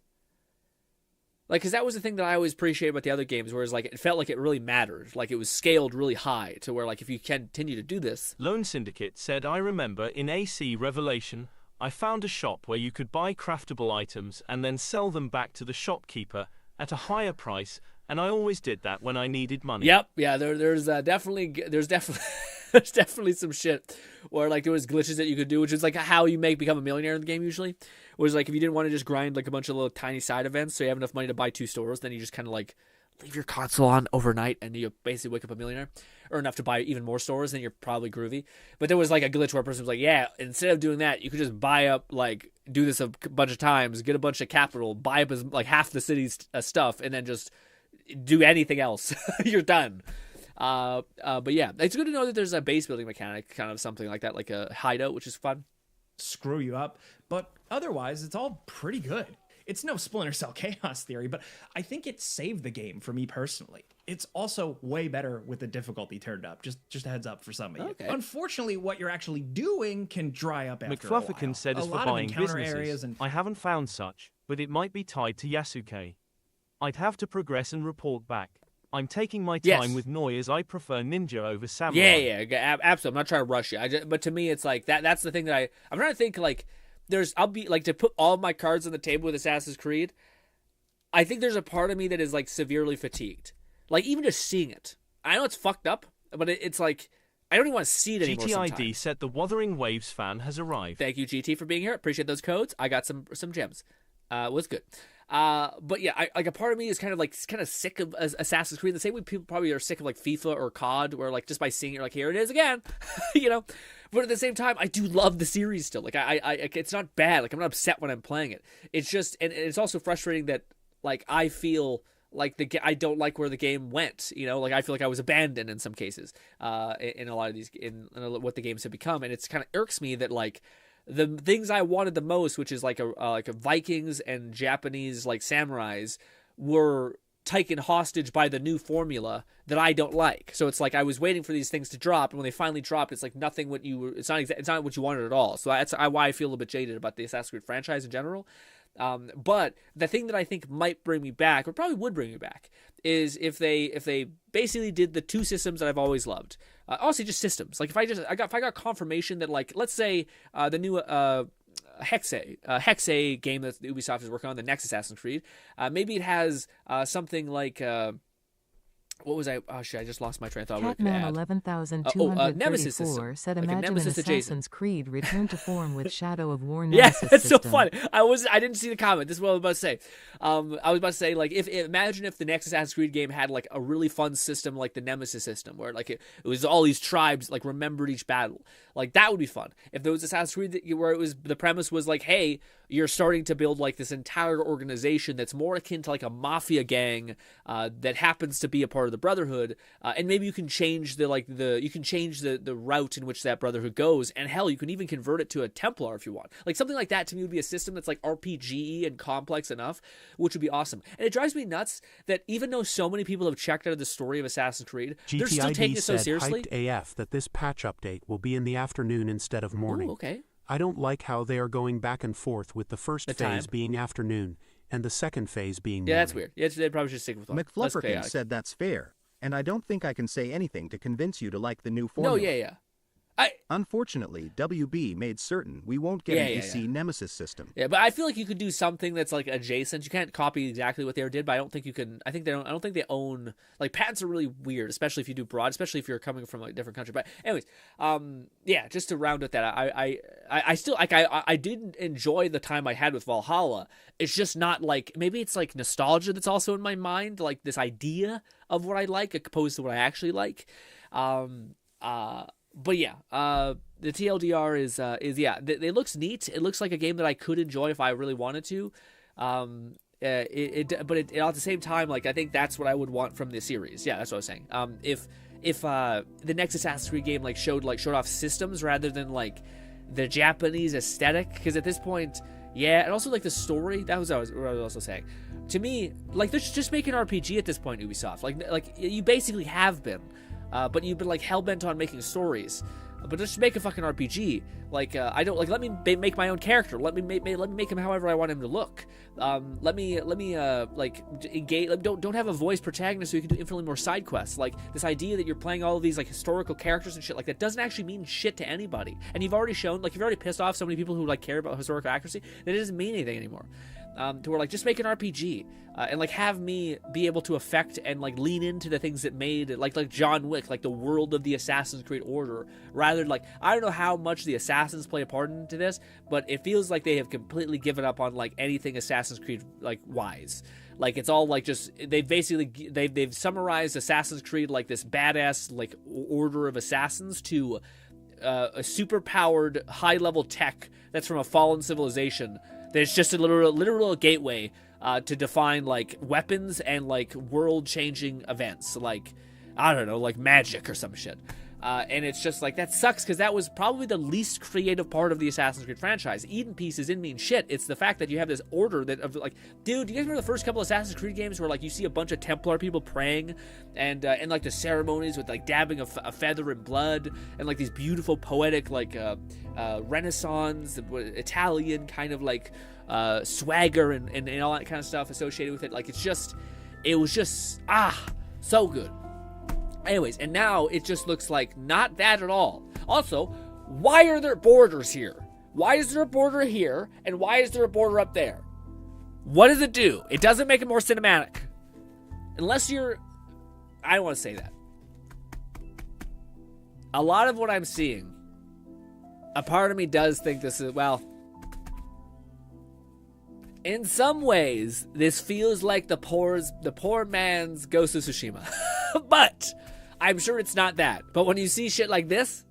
Like, because that was the thing that I always appreciated about the other games, whereas like it felt like it really mattered. Like it was scaled really high to where like if you continue to do this. Lone Syndicate said, I remember in AC Revelation, I found a shop where you could buy craftable items and then sell them back to the shopkeeper at a higher price. And I always did that when I needed money. Yep, yeah. There's definitely there's definitely some shit where like there was glitches that you could do, which is like how you become a millionaire in the game usually. Was like if you didn't want to just grind like a bunch of little tiny side events, so you have enough money to buy 2 stores, then you just kind of like leave your console on overnight, and you basically wake up a millionaire, or enough to buy even more stores. Then you're probably groovy. But there was like a glitch where a person was like, yeah, instead of doing that, you could just buy up like do this a bunch of times, get a bunch of capital, buy up as like half the city's stuff, and then just do anything else. You're done. But yeah, it's good to know that there's a base building mechanic, kind of something like that, like a hideout, which is fun. Screw you up, but otherwise it's all pretty good. It's no Splinter Cell Chaos Theory, but I think it saved the game for me personally. It's also way better with the difficulty turned up. Just a heads up for some of you. Okay. Unfortunately, what you're actually doing can dry up after a while. McFlufferkin said, as for buying businesses, I haven't found such, but it might be tied to Yasuke. I'd have to progress and report back. I'm taking my time with Noi as I prefer ninja over samurai. Yeah, absolutely. I'm not trying to rush you. But to me, it's like that's the thing that I'm trying to think like I'll be like to put all of my cards on the table with Assassin's Creed. I think there's a part of me that is like severely fatigued. Like even just seeing it. I know it's fucked up, but it's like I don't even want to see it anymore. GTID said the Wuthering Waves fan has arrived. Thank you, GT, for being here. Appreciate those codes. I got some gems. Was good. But yeah, like a part of me is kind of sick of Assassin's Creed. The same way people probably are sick of like FIFA or COD, where like just by seeing it, you're like, here it is again, you know. But at the same time, I do love the series still. Like I it's not bad. Like I'm not upset when I'm playing it. It's just, and it's also frustrating that like I feel like I don't like where the game went. You know, like I feel like I was abandoned in some cases. In a lot of these, in what the games have become, and it's kind of irks me that like. The things I wanted the most, which is like a Vikings and Japanese like samurais, were taken hostage by the new formula that I don't like. So it's like I was waiting for these things to drop, and when they finally dropped, it's like nothing what you. It's not what you wanted at all. So that's why I feel a bit jaded about the Assassin's Creed franchise in general. But the thing that I think might bring me back, or probably would bring me back, is if they basically did the 2 systems that I've always loved. Honestly, just systems. Like if I got confirmation that like let's say the new Hexe game that Ubisoft is working on, the next Assassin's Creed, maybe it has something like. What was I? Oh shit! I just lost my train of thought. Catman 11,234 said, "Imagine an Assassin's Creed return to form with Shadow of War Nemesis Yeah, it's system." so funny. I didn't see the comment. This is what I was about to say. I was about to say like imagine if the next Assassin's Creed game had like a really fun system like the Nemesis system, where like it was all these tribes like remembered each battle. Like that would be fun. If there was Assassin's Creed where it was the premise was like, hey, you're starting to build like this entire organization that's more akin to like a mafia gang that happens to be a part of the Brotherhood, and maybe you can change the route in which that Brotherhood goes, and hell, you can even convert it to a Templar if you want. Like something like that to me would be a system that's like RPG and complex enough, which would be awesome. And it drives me nuts that even though so many people have checked out of the story of Assassin's Creed, they're still taking it so seriously. Hyped AF that this patch update will be in the afternoon instead of morning. Ooh, okay. I don't like how they are going back and forth with the first phase being afternoon and the second phase being morning. Yeah, that's weird. Yeah, they probably should stick with one. McFlufferkin said that's fair, and I don't think I can say anything to convince you to like the new formula. No, yeah. Unfortunately, WB made certain we won't get an AC Nemesis system. Yeah, but I feel like you could do something that's like adjacent. You can't copy exactly what they did, but I don't think you can. I don't think they own like patents are really weird, especially if you do broad, especially if you're coming from a different country. But anyways, yeah, just to round with that, I still like I didn't enjoy the time I had with Valhalla. It's just not like maybe it's like nostalgia that's also in my mind, like this idea of what I like opposed to what I actually like. But yeah, the TLDR is it looks neat. It looks like a game that I could enjoy if I really wanted to. But at the same time, like I think that's what I would want from the series. Yeah, that's what I was saying. If the next Assassin's Creed game like showed off systems rather than like the Japanese aesthetic, because at this point, yeah, and also like the story. That was what I was also saying. To me, like just make an RPG at this point, Ubisoft. Like you basically have been. but you've been like hell-bent on making stories. But just make a fucking RPG. Like, I don't like. Let me make my own character. Let me make him however I want him to look. Let me like engage. Don't have a voice protagonist so you can do infinitely more side quests. Like this idea that you're playing all of these like historical characters and shit like that doesn't actually mean shit to anybody. And you've already pissed off so many people who like care about historical accuracy that it doesn't mean anything anymore. To where like just make an RPG and like have me be able to affect and like lean into the things that made it, like John Wick, like the world of the Assassin's Creed Order, rather than like I don't know how much the Assassins play a part into this, but it feels like they have completely given up on like anything Assassin's Creed like wise. Like it's all like just they've summarized Assassin's Creed like this badass like order of assassins to a super powered high level tech that's from a fallen civilization. There's just a literal gateway to define like weapons and like world-changing events, like I don't know, like magic or some shit. And it's just like that sucks because that was probably the least creative part of the Assassin's Creed franchise. Eden Peace isn't mean shit. It's the fact that you have this order that of like, dude, do you guys remember the first couple Assassin's Creed games where like you see a bunch of Templar people praying and like the ceremonies with like dabbing of a feather in blood and like these beautiful poetic like Renaissance Italian kind of like swagger and all that kind of stuff associated with it. Like it was just so good. Anyways, and now it just looks like not that at all. Also, why are there borders here? Why is there a border here, and why is there a border up there? What does it do? It doesn't make it more cinematic. Unless you're... I don't want to say that. A lot of what I'm seeing, a part of me does think this is, well... In some ways, this feels like the poor man's Ghost of Tsushima. But... I'm sure it's not that. But when you see shit like this...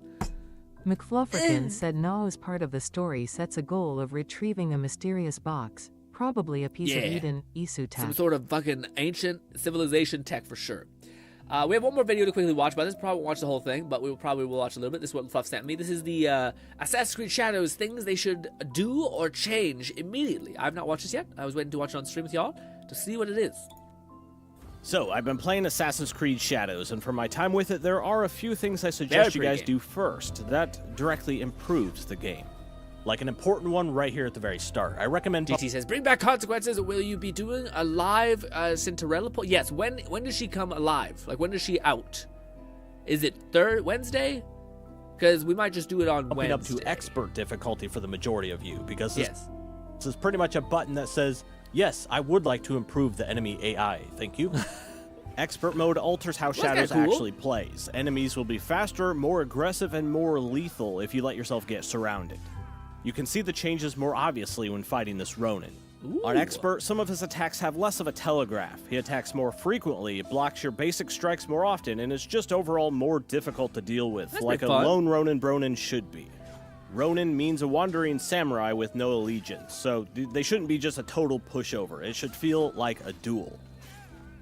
McFluffrkin said Nao's part of the story sets a goal of retrieving a mysterious box, probably a piece of Eden Isu tech. Some sort of fucking ancient civilization tech for sure. We have one more video to quickly watch, but this probably won't watch the whole thing, but we will watch a little bit. This is what Fluff sent me. This is the Assassin's Creed Shadows things they should do or change immediately. I've not watched this yet. I was waiting to watch it on stream with y'all to see what it is. So, I've been playing Assassin's Creed Shadows, and for my time with it, there are a few things I suggest you guys do first that directly improves the game. Like an important one right here at the very start. I recommend... DT says, bring back consequences. Will you be doing a live Cinderella poll? Yes, when does she come alive? Like, when does she out? Is it Wednesday? Because we might just do it on Wednesday. Up to expert difficulty for the majority of you, because this is pretty much a button that says... Yes, I would like to improve the enemy AI, thank you. Expert mode alters how Shadows actually plays. Enemies will be faster, more aggressive, and more lethal if you let yourself get surrounded. You can see the changes more obviously when fighting this Ronin. On Expert, some of his attacks have less of a telegraph. He attacks more frequently, blocks your basic strikes more often, and is just overall more difficult to deal with, like a lone Ronin should be. Ronin means a wandering samurai with no allegiance, so they shouldn't be just a total pushover. It should feel like a duel.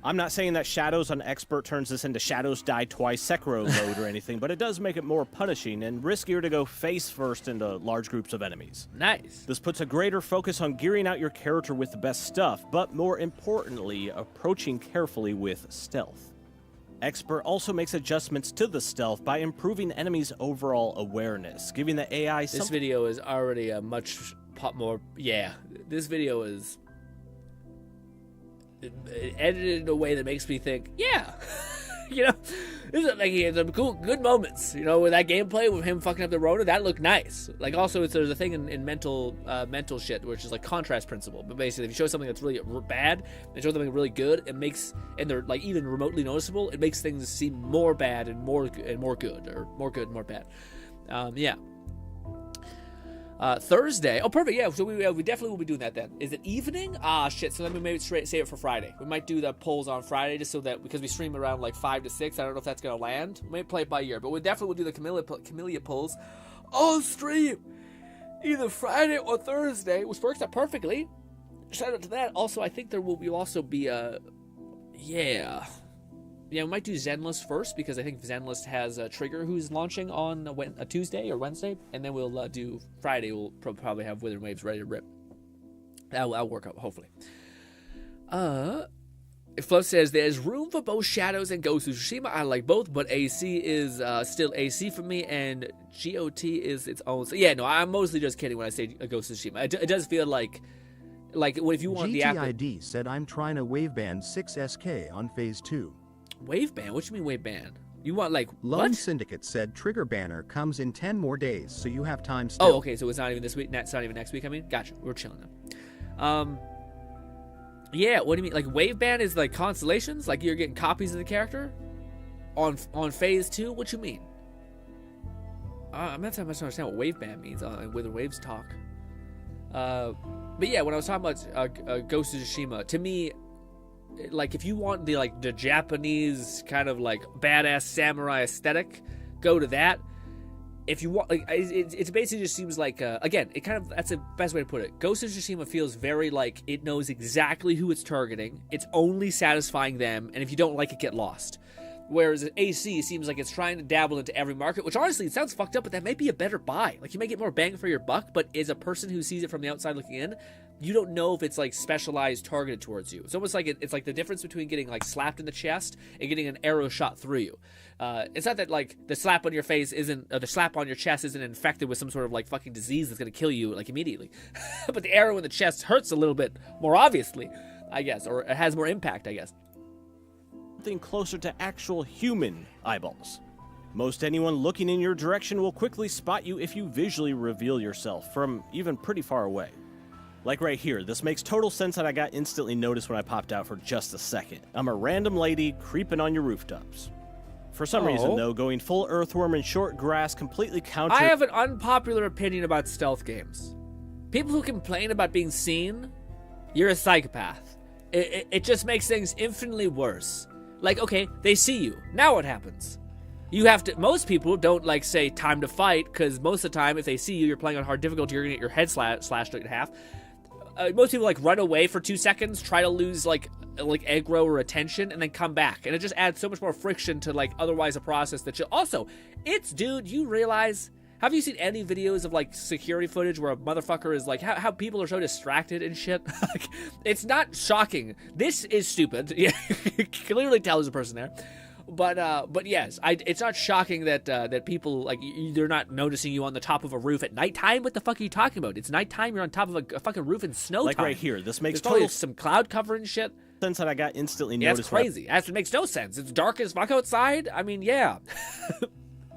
I'm not saying that Shadows on Expert turns this into Shadows Die Twice Sekiro mode or anything, but it does make it more punishing and riskier to go face first into large groups of enemies. Nice. This puts a greater focus on gearing out your character with the best stuff, but more importantly, approaching carefully with stealth. Expert also makes adjustments to the stealth by improving enemies' overall awareness, giving the AI This video is already a much more... Yeah, this video is edited in a way that makes me think, yeah, you know, this is like he had some cool, good moments, you know, with that gameplay with him fucking up the Ronin, that looked nice. Like also, there's a thing in mental shit, which is like contrast principle. But basically, if you show something that's really bad and show something really good, it makes, and they're like even remotely noticeable, it makes things seem more bad and more good, or more good and more bad. Yeah. Thursday. Oh, perfect. Yeah, so we definitely will be doing that then. Is it evening? Ah, shit. So then we maybe save it for Friday. We might do the polls on Friday just so that, because we stream around like 5 to 6. I don't know if that's going to land. We might play it by ear, but we definitely will do the Camellia polls on stream. Either Friday or Thursday, which works out perfectly. Shout out to that. Also, I think there will also be a... Yeah, we might do Zenless first, because I think Zenless has a Trigger who's launching on a Tuesday or Wednesday, and then we'll do Friday. We'll probably have Withering Waves ready to rip. That'll work out, hopefully. Fluff says there's room for both Shadows and Ghost of Tsushima. I like both, but AC is still AC for me, and GOT is its own. So yeah, no, I'm mostly just kidding when I say Ghost of Tsushima. It does feel like if you want the app. GTID said I'm trying to waveband 6SK on phase 2. Waveband? What you mean waveband? You want like Lone what? Syndicate said trigger banner comes in 10 more days, so you have time still. Oh, okay, so it's not even this week. It's not even next week. I mean, gotcha. We're chilling now. Yeah, what do you mean? Like waveband is like constellations? Like you're getting copies of the character on phase 2? What you mean? I'm not much understand what waveband means. Where the waves talk. But yeah, when I was talking about Ghost of Tsushima, to me, like if you want the Japanese kind of like badass samurai aesthetic, go to that. If you want, like, it basically just seems like again, it kind of, that's the best way to put it. Ghost of Tsushima feels very like it knows exactly who it's targeting. It's only satisfying them, and if you don't like it, get lost. Whereas AC seems like it's trying to dabble into every market, which honestly, it sounds fucked up, but that might be a better buy. Like you may get more bang for your buck, but as a person who sees it from the outside looking in, you don't know if it's like specialized targeted towards you. It's almost like it's like the difference between getting like slapped in the chest and getting an arrow shot through you. It's not that like the slap on your face isn't, or the slap on your chest isn't infected with some sort of like fucking disease that's gonna kill you like immediately, but the arrow in the chest hurts a little bit more obviously, I guess, or it has more impact, I guess. Something closer to actual human eyeballs. Most anyone looking in your direction will quickly spot you if you visually reveal yourself from even pretty far away. Like right here, this makes total sense that I got instantly noticed when I popped out for just a second. I'm a random lady creeping on your rooftops. For some reason, though, going full earthworm and short grass completely counter... I have an unpopular opinion about stealth games. People who complain about being seen, you're a psychopath. It just makes things infinitely worse. Like, okay, they see you. Now what happens? You have to... Most people don't, like, say, time to fight, because most of the time, if they see you, you're playing on hard difficulty, you're going to get your head slashed in half. Most people, like, run away for 2 seconds, try to lose, like aggro or attention, and then come back. And it just adds so much more friction to, like, otherwise a process that you... Also, dude, you realize... Have you seen any videos of, like, security footage where a motherfucker is, like, how people are so distracted and shit? Like, it's not shocking. This is stupid. Yeah, you can clearly tell there's a person there. But yes, it's not shocking that people, like, they're not noticing you on the top of a roof at nighttime. What the fuck are you talking about? It's nighttime, you're on top of a fucking roof in snow time. Like right here, this makes total some cloud cover and shit. Sense that I got instantly noticed. That's crazy. It makes no sense. It's dark as fuck outside. I mean, yeah.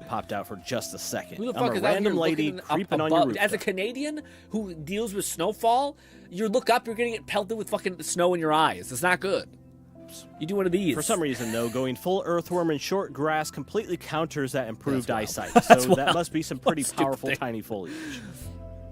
Popped out for just a second. Who the fuck I'm is a random lady creeping on your roof. As a Canadian who deals with snowfall, you look up, you're gonna get pelted with fucking snow in your eyes. It's not good. You do one of these. For some reason, though, going full earthworm and short grass completely counters that improved eyesight. So that must be some pretty powerful tiny foliage.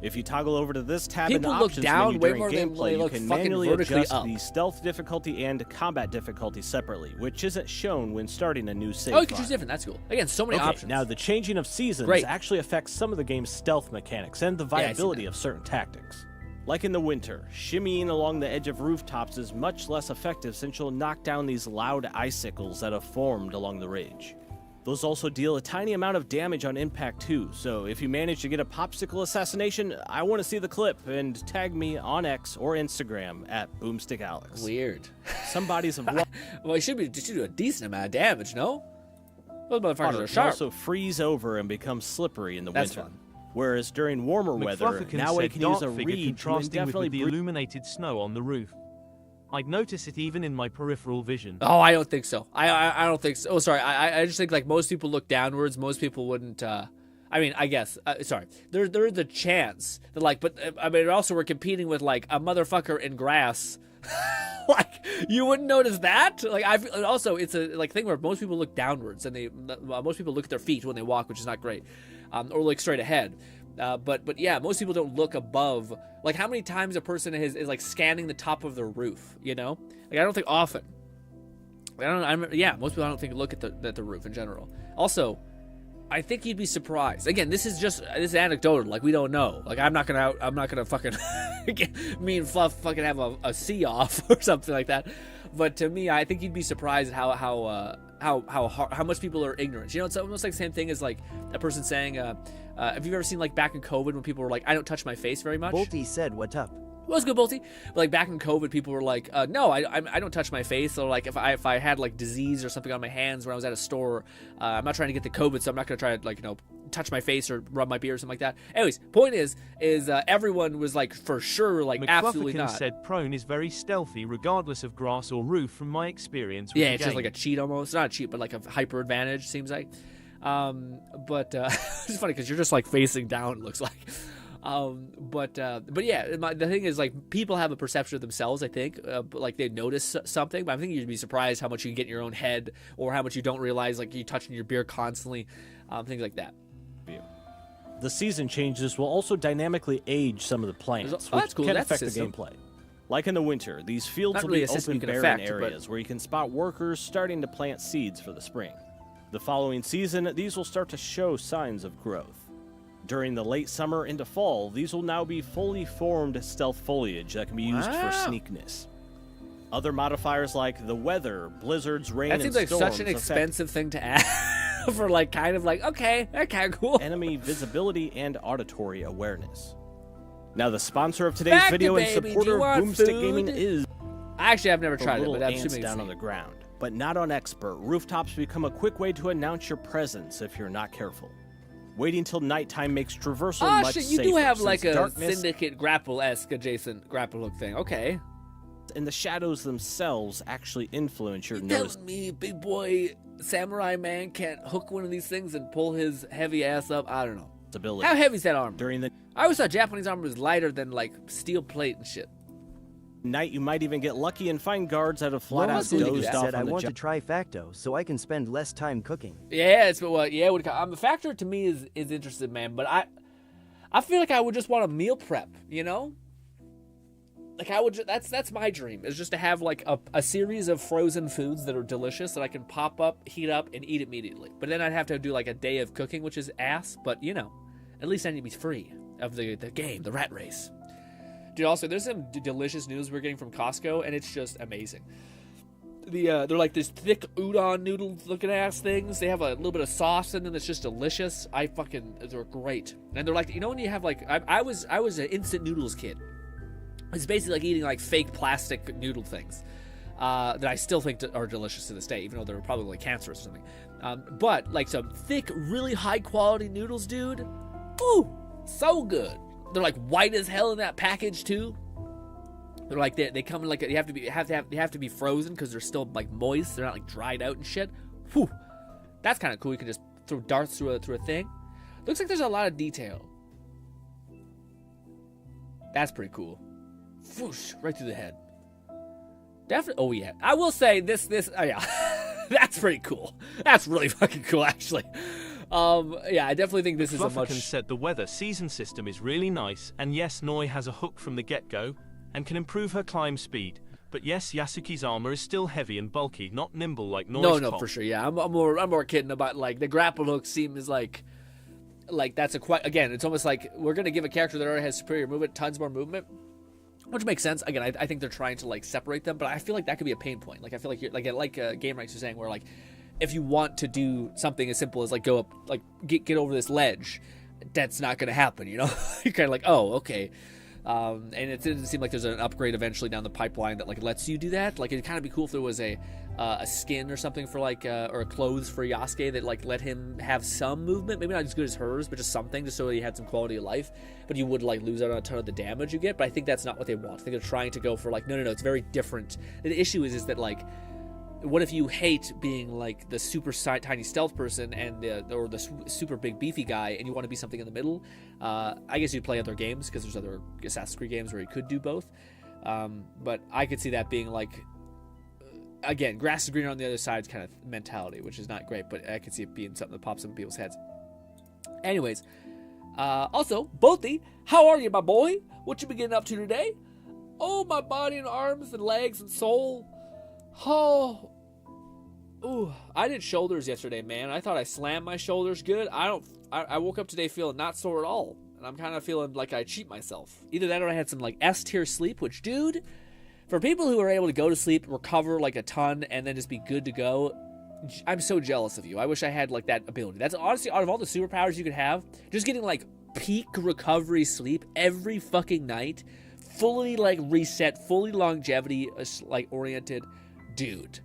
If you toggle over to this tab in the options menu during gameplay, you can manually adjust the stealth difficulty and combat difficulty separately, which isn't shown when starting a new save file. You can choose different. That's cool. Again, so many options. Now, the changing of seasons actually affects some of the game's stealth mechanics and the viability of certain tactics. Like in the winter, shimmying along the edge of rooftops is much less effective since you'll knock down these loud icicles that have formed along the ridge. Those also deal a tiny amount of damage on impact too, so if you manage to get a popsicle assassination, I want to see the clip, and tag me on X or Instagram at BoomstickAlex. Weird. Some bodies have well, it should do a decent amount of damage, no? Those motherfuckers are sharp. Also freeze over and become slippery in the winter. Fun. Whereas during warmer weather, now I can use a reed contrasting with the illuminated snow on the roof. I'd notice it even in my peripheral vision. Oh, I don't think so. I don't think so. Oh, sorry. I just think like most people look downwards. Most people wouldn't. I mean, I guess. Sorry. There's the chance that like, but I mean, also we're competing with like a motherfucker in grass. Like you wouldn't notice that. Like also it's a like thing where most people look downwards and most people look at their feet when they walk, which is not great, or look straight ahead. But yeah, most people don't look above. Like, how many times a person is like scanning the top of their roof? You know, like I don't think often. Yeah, most people I don't think look at the roof in general. Also, I think you'd be surprised. Again, this is anecdotal. Like we don't know. Like I'm not gonna fucking me and Fluff fucking have a see off or something like that. But to me, I think you'd be surprised how much people are ignorant. You know, it's almost like the same thing as like a person saying, have you ever seen like back in COVID when people were like, I don't touch my face very much? Bolty said, "What up?" was good, Bolty. But like back in COVID, people were like, no, I don't touch my face. Or like if I had like disease or something on my hands when I was at a store, I'm not trying to get the COVID, so I'm not gonna try to like touch my face or rub my beard or something like that. Anyways, point is everyone was like for sure like absolutely not. Said prone is very stealthy regardless of grass or roof from my experience with yeah, the it's game. just like a cheat almost. Not a cheat, but like a hyper advantage seems like. But it's funny because you're just like facing down. It looks like. But yeah, the thing is like people have a perception of themselves. I think, like they notice something. But I think you'd be surprised how much you can get in your own head, or how much you don't realize, like you touching your beer constantly, things like that. The season changes will also dynamically age some of the plants, which cool. can That's affect the gameplay. Like in the winter, these fields Not will really be a system open, you can barren affect, areas where you can spot workers starting to plant seeds for the spring. The following season, these will start to show signs of growth. During the late summer into fall, these will now be fully formed stealth foliage that can be used for sneakness. Other modifiers like the weather, blizzards, rain, and storms. That seems like such an expensive thing to add for like kind of like, okay, that's kind of cool. Enemy visibility and auditory awareness. Now the sponsor of today's video and supporter of Boomstick Gaming is... Actually, I've never tried it, but I'm ants assuming down on the ground. But not on expert, rooftops become a quick way to announce your presence if you're not careful. Waiting till nighttime makes traversal much shit, safer. You do have like a darkness, Syndicate grapple-esque adjacent grapple hook thing. Okay. And the shadows themselves actually influence your You're notice. telling me big boy samurai man can't hook one of these things and pull his heavy ass up? I don't know. How heavy is that armor? During the I always thought Japanese armor was lighter than like steel plate and shit. Night, you might even get lucky and find guards that have flat out dozed off said I on the want to try Facto, so I can spend less time cooking. Yeah, it's what the factor to me is interesting, man. But I feel like I would just want a meal prep, you know. Like I would. That's my dream, is just to have like a series of frozen foods that are delicious that I can pop up, heat up, and eat immediately. But then I'd have to do like a day of cooking, which is ass. But you know, at least I need to be free of the game, the rat race. Dude, also, there's some delicious news we're getting from Costco, and it's just amazing. They're like this thick udon noodle looking ass things. They have a little bit of sauce in them that's just delicious. They're great. And they're like, you know when you have like, I was an instant noodles kid. It's basically like eating like fake plastic noodle things that I still think are delicious to this day, even though they're probably like cancerous or something. But like some thick, really high quality noodles, dude. Ooh, so good. They're like white as hell in that package too. They're like they come in like they have to be frozen because they're still like moist. They're not like dried out and shit. Whew, that's kind of cool. You can just throw darts through a thing. Looks like there's a lot of detail. That's pretty cool. Whoosh, right through the head. Definitely. Oh yeah, I will say this. Oh yeah, that's pretty cool. That's really fucking cool, actually. Yeah, I definitely think this is a much... said the weather season system is really nice, and yes, Noi has a hook from the get-go, and can improve her climb speed. But yes, Yasuki's armor is still heavy and bulky, not nimble like Noi's No, for sure, yeah. I'm more kidding about, like, the grapple hook seems like that's again, it's almost like we're going to give a character that already has superior movement, tons more movement, which makes sense. Again, I think they're trying to, like, separate them, but I feel like that could be a pain point. Like, I feel like you're, like Game Rights was saying, where, like, if you want to do something as simple as like go up, like get over this ledge, that's not going to happen, you know? You're kind of like, oh, okay. And it didn't seem like there's an upgrade eventually down the pipeline that like lets you do that. Like it'd kind of be cool if there was a skin or something for like or clothes for Yasuke that like let him have some movement, maybe not as good as hers, but just something, just so he had some quality of life. But you would like lose out on a ton of the damage you get. But I think that's not what they want. I think they're trying to go for like no, it's very different. The issue is that like, what if you hate being like the super tiny stealth person and the super big beefy guy, and you want to be something in the middle? I guess you'd play other games, because there's other Assassin's Creed games where you could do both. But I could see that being like, again, grass is greener on the other side's kind of mentality, which is not great, but I could see it being something that pops up in people's heads. Anyways, also, Bolty, how are you, my boy? What you been getting up to today? Oh, my body and arms and legs and soul. Oh, ooh! I did shoulders yesterday, man. I thought I slammed my shoulders good. I woke up today feeling not sore at all, and I'm kind of feeling like I cheat myself. Either that, or I had some like S-tier sleep. Which, dude, for people who are able to go to sleep, recover like a ton, and then just be good to go, I'm so jealous of you. I wish I had like that ability. That's honestly, out of all the superpowers you could have, just getting like peak recovery sleep every fucking night. fully like reset, fully longevity like oriented dude.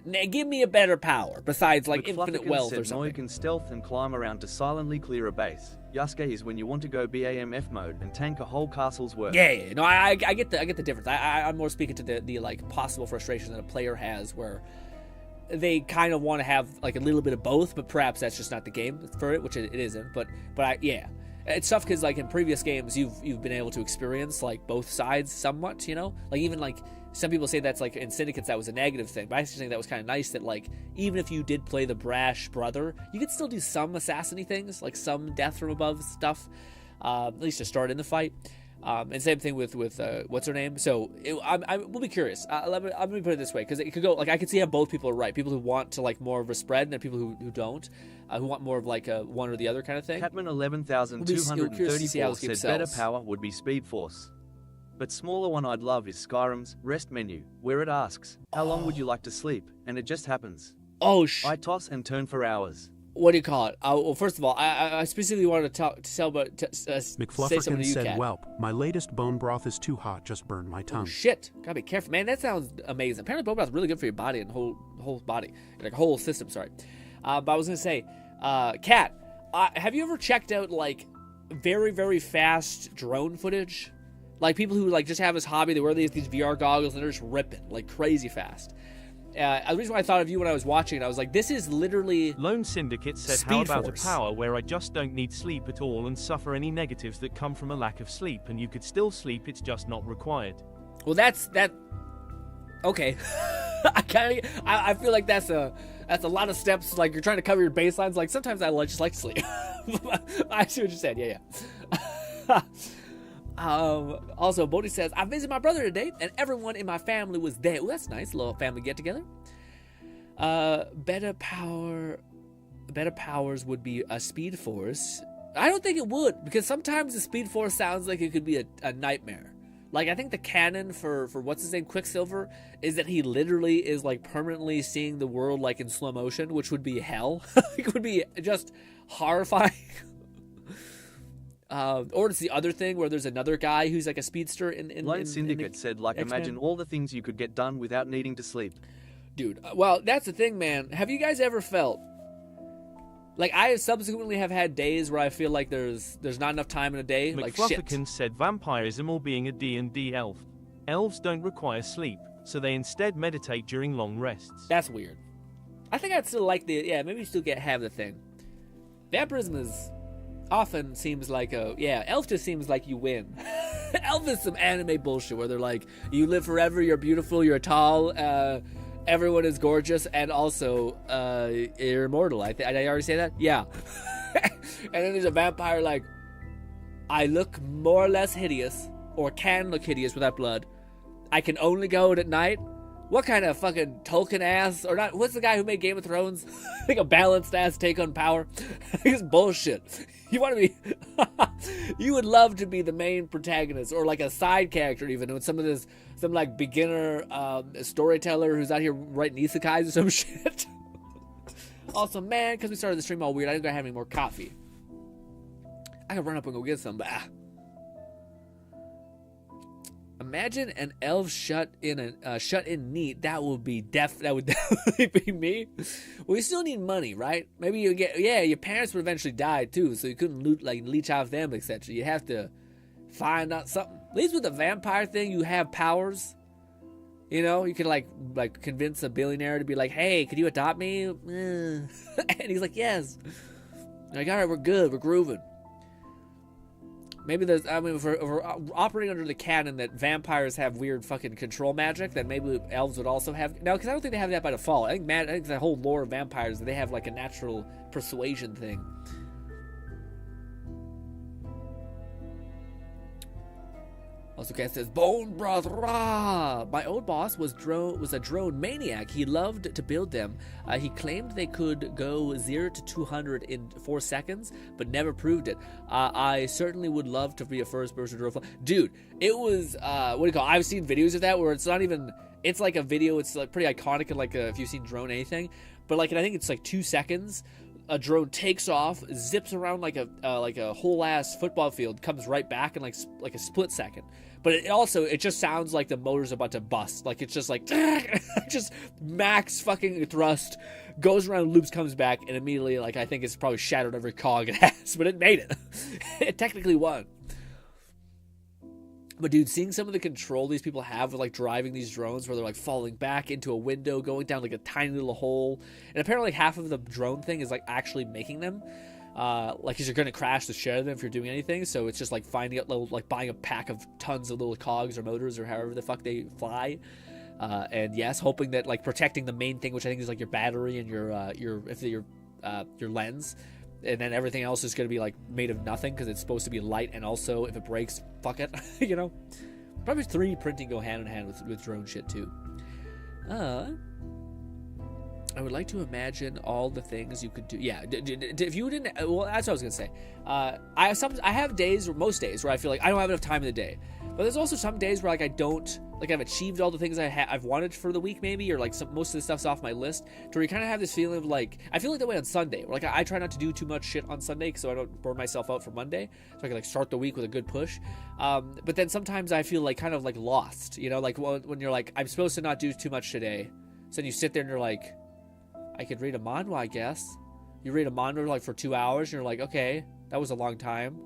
Now, give me a better power besides like infinite wealth or something. Moy can stealth and climb around to silently clear a base. Yasuke is when you want to go BAMF mode and tank a whole castle's worth. Yeah. No, I get the difference. I'm more speaking to the like possible frustration that a player has where they kind of want to have like a little bit of both, but perhaps that's just not the game for it, which it isn't. But yeah. It's tough because like in previous games you've been able to experience like both sides somewhat, you know? Like even like some people say that's like in Syndicates that was a negative thing, but I actually think that was kind of nice that like even if you did play the brash brother, you could still do some assassin-y things, like some death from above stuff, at least to start in the fight. And same thing with what's her name. So we'll be curious. Let me put it this way, because it could go like I could see how both people are right. People who want to like more of a spread, and people who don't, who want more of like a one or the other kind of thing. Catman 11,234 said better power would be Speed Force, but smaller one I'd love is Skyrim's rest menu, where it asks how long would you like to sleep, and it just happens. I toss and turn for hours. What do you call it? Well, first of all, I specifically wanted to tell about say something to you, said, Kat. "Welp, my latest bone broth is too hot. Just burned my tongue." Oh, shit, gotta be careful, man. That sounds amazing. Apparently, bone broth is really good for your body and whole body, like whole system. Sorry, but I was gonna say, Kat, have you ever checked out like very very fast drone footage? Like people who like just have this hobby, they wear these VR goggles and they're just ripping like crazy fast. The reason why I thought of you when I was watching it, I was like, this is literally Lone Syndicate said, how about a power where I just don't need sleep at all and suffer any negatives that come from a lack of sleep, and you could still sleep, it's just not required. Well, that's okay. I feel like that's a lot of steps. Like you're trying to cover your baselines. Like sometimes I just like to sleep. I see what you said. Yeah. Also, Bodhi says, I visited my brother today, and everyone in my family was there. Ooh, that's nice, a little family get-together. Better powers would be a Speed Force. I don't think it would, because sometimes the Speed Force sounds like it could be a nightmare. Like, I think the canon for what's his name, Quicksilver, is that he literally is, like, permanently seeing the world, like, in slow motion, which would be hell. It would be just horrifying. Or it's the other thing where there's another guy who's like a speedster in Lone Syndicate said, like, X-Men. imagine all the things you could get done without needing to sleep. Dude, well, that's the thing, man. Have you guys ever felt like I subsequently have had days where I feel like there's not enough time in a day? Like shit. Said vampirism or being a D&D elf. Elves don't require sleep, so they instead meditate during long rests. That's weird. I think I'd still like maybe you still have the thing. Vampirism is often seems like elf just seems like you win. Elf is some anime bullshit where they're like, you live forever, you're beautiful, you're tall, everyone is gorgeous, and also you're immortal. Did I already say that? Yeah. And then there's a vampire like, I look more or less hideous, or can look hideous without blood. I can only go out at night. What kind of fucking Tolkien ass, or not, what's the guy who made Game of Thrones? I think a balanced ass take on power. It's bullshit. You want to be, you would love to be the main protagonist, or like a side character even, with some like beginner storyteller who's out here writing isekais or some shit. Also, man, because we started the stream all weird, I didn't have any more coffee. I could run up and go get some, but imagine an elf shut in neat. That would definitely be me. Well, you still need money, right? Maybe you your parents would eventually die too, so you couldn't leech off them, etc. You have to find out something. At least with the vampire thing, you have powers. You know, you could like convince a billionaire to be like, "Hey, could you adopt me?" And he's like, "Yes." Like, all right, we're good, we're grooving. Maybe if we're operating under the canon that vampires have weird fucking control magic, then maybe elves would also have. No, because I don't think they have that by default. I think the whole lore of vampires, they have like a natural persuasion thing. Also, Cat says, Bone Broth Rah! My old boss was a drone maniac. He loved to build them. He claimed they could go 0 to 200 in 4 seconds, but never proved it. I certainly would love to be a first-person drone. Dude, it was, what do you call it? I've seen videos of that where it's not even, it's like a video, it's like pretty iconic, and like if you've seen drone anything, but like, I think it's like 2 seconds. a drone takes off, zips around like a whole ass football field, comes right back in like a split second. But it just sounds like the motor's about to bust. Like it's just like just max fucking thrust, goes around, loops, comes back, and immediately like I think it's probably shattered every cog it has, but it made it. It technically won. But dude, seeing some of the control these people have with like driving these drones where they're like falling back into a window, going down like a tiny little hole, and apparently half of the drone thing is like actually making them like because you're going to crash the shit out of them if you're doing anything. So it's just like finding out little, like buying a pack of tons of little cogs or motors or however the fuck they fly, and yes, hoping that like protecting the main thing, which I think is like your battery and your lens. And then everything else is going to be like made of nothing because it's supposed to be light, and also if it breaks, fuck it. You know, probably 3D printing go hand in hand with drone shit too. I would like to imagine all the things you could do. Yeah, if you didn't, well, that's what I was gonna say. I have days, or most days, where I feel like I don't have enough time in the day. But there's also some days where like I don't, like I've achieved all the things I've wanted for the week maybe, or like most of the stuff's off my list. To where you kind of have this feeling of like, I feel like that way on Sunday. Where like I try not to do too much shit on Sunday so I don't burn myself out for Monday. So I can like start the week with a good push. But then sometimes I feel like kind of like lost, you know, like when you're like, I'm supposed to not do too much today. So then you sit there and you're like, I could read a manhwa, I guess. You read a manhwa like for 2 hours and you're like, okay, that was a long time.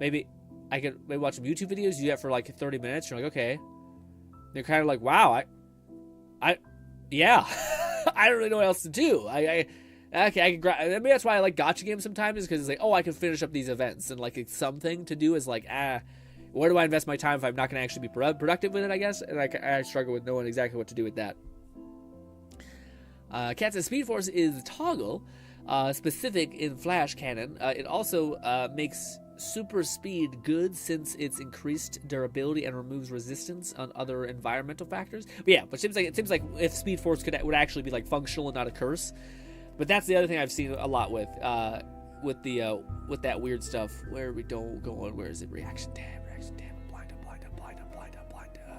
Maybe I could watch some YouTube videos, do that for like 30 minutes. You're like, okay. You're kind of like, wow, yeah, I don't really know what else to do. Okay, I can maybe that's why I like gacha games sometimes, is because it's like, oh, I can finish up these events, and like it's something to do is like, where do I invest my time if I'm not going to actually be productive with it, I guess, and I struggle with knowing exactly what to do with that. Cat says Speed Force is toggle, specific in Flash canon. It also makes super speed good since it's increased durability and removes resistance on other environmental factors. But yeah, but it seems like if Speed Force would actually be like functional and not a curse. But that's the other thing I've seen a lot with that weird stuff where we don't go on. Where is it? Reaction tab. Blind.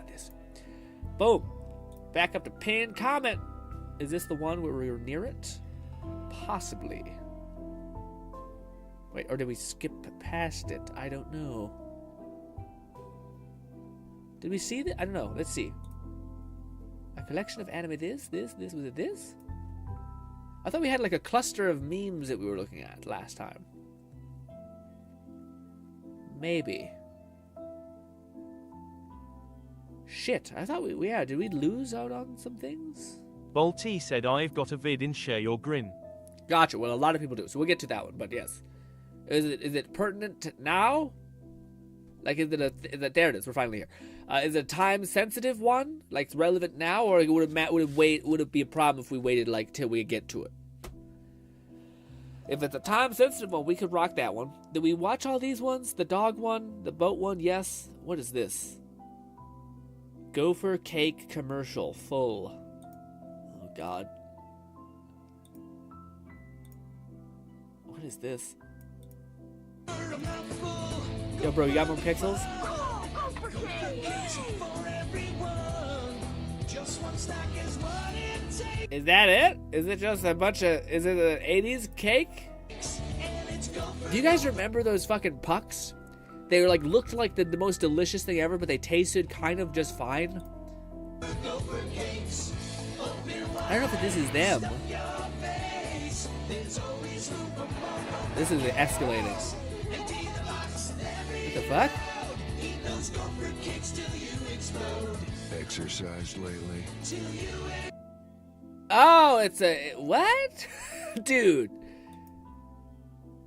This. Boom. Back up to pinned comment. Is this the one where we were near it? Possibly. Wait, or did we skip past it? I don't know. Did we see that? I don't know. Let's see. A collection of anime this? Was it this? I thought we had like a cluster of memes that we were looking at last time. Maybe. Shit, I thought did we lose out on some things? Bolty said I've got a vid in Share Your Grin. Gotcha, well a lot of people do, so we'll get to that one, but yes. Is it pertinent now? Like, is it there it is, we're finally here. Is it a time-sensitive one? Like, relevant now? Or would it be a problem if we waited, like, till we get to it? If it's a time-sensitive one, we could rock that one. Did we watch all these ones? The dog one? The boat one? Yes. What is this? Gopher cake commercial. Full. Oh, God. What is this? Yo, bro, you got more pixels? Is that it? Is it just a bunch of... Is it an 80s cake? Do you guys remember those fucking pucks? They were like looked like the most delicious thing ever, but they tasted kind of just fine. I don't know if this is them. This is escalating. What the fuck? Exercised lately. Oh, it's a... What? Dude.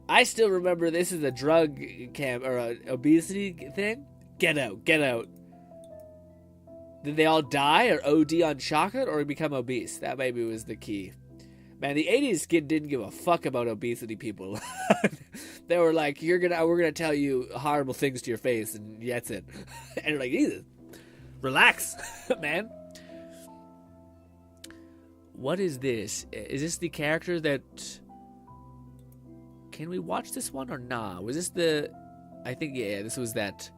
I still remember this is a drug camp or an obesity thing. Get out. Did they all die or OD on chocolate or become obese? That maybe was the key. Man, the 80s kid didn't give a fuck about obesity people. They were like, we're gonna tell you horrible things to your face, and that's it. And you're like, Jesus, relax, man. What is this? Is this the character that... Can we watch this one or nah? Was this the... I think, yeah, this was that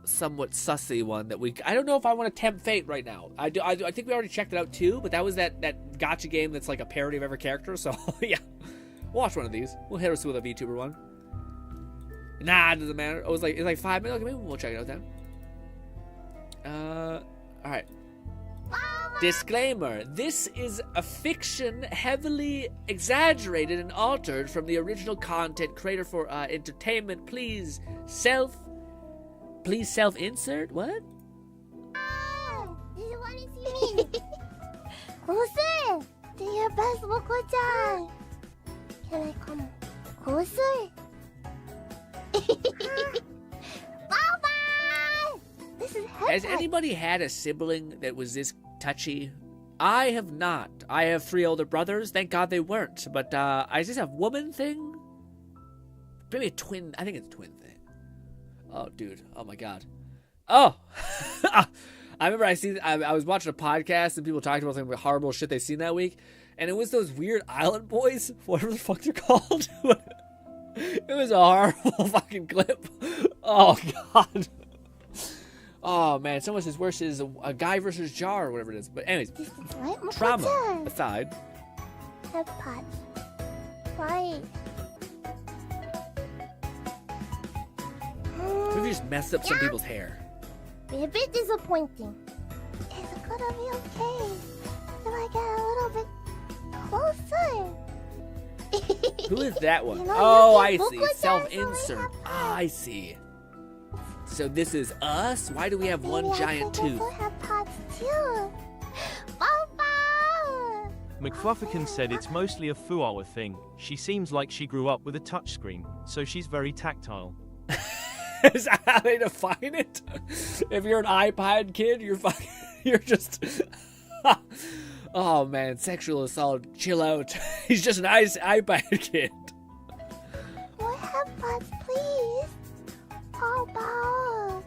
somewhat sussy one that I don't know if I want to tempt fate right now. I think we already checked it out too, but that was that gacha game that's like a parody of every character. So yeah, we'll watch one of these. We'll hit us with a VTuber one. Nah, it doesn't matter. Oh, it's like 5 minutes. Okay, maybe we'll check it out then. All right. Disclaimer: this is a fiction heavily exaggerated and altered from the original content creator for entertainment. Please self-insert? What? This is what you mean. Gosu, do your best, Moko-chan. Can I come? Gosu. Baba! This is heavy. Has anybody had a sibling that was this touchy? I have not. I have 3 older brothers. Thank God they weren't. But is this a woman thing? Maybe a twin. I think it's a twin thing. Oh, dude. Oh, my God. Oh. I remember I was watching a podcast and people talking about some horrible shit they seen that week. And it was those weird island boys. Whatever the fuck they're called. It was a horrible fucking clip. Oh, God. Oh, man. Someone says worse is a guy versus jar or whatever it is. But anyways. Trauma aside. Headpot. Right. We've just messed up some people's hair. Be a bit disappointing. It's gonna be okay. If I get a little bit closer. Who is that one? You know, oh, I see. Moko-chan Self-insert. I see. So this is us? Why do we have one giant tooth? Have pots too. Baba! McFlufferkin said it's mostly a Fuawa thing. She seems like she grew up with a touchscreen, so she's very tactile. Is that how they define it? If you're an iPad kid, you're just... Oh, man, sexual assault. Chill out. He's just an iPad kid. More headphones, please. Baba.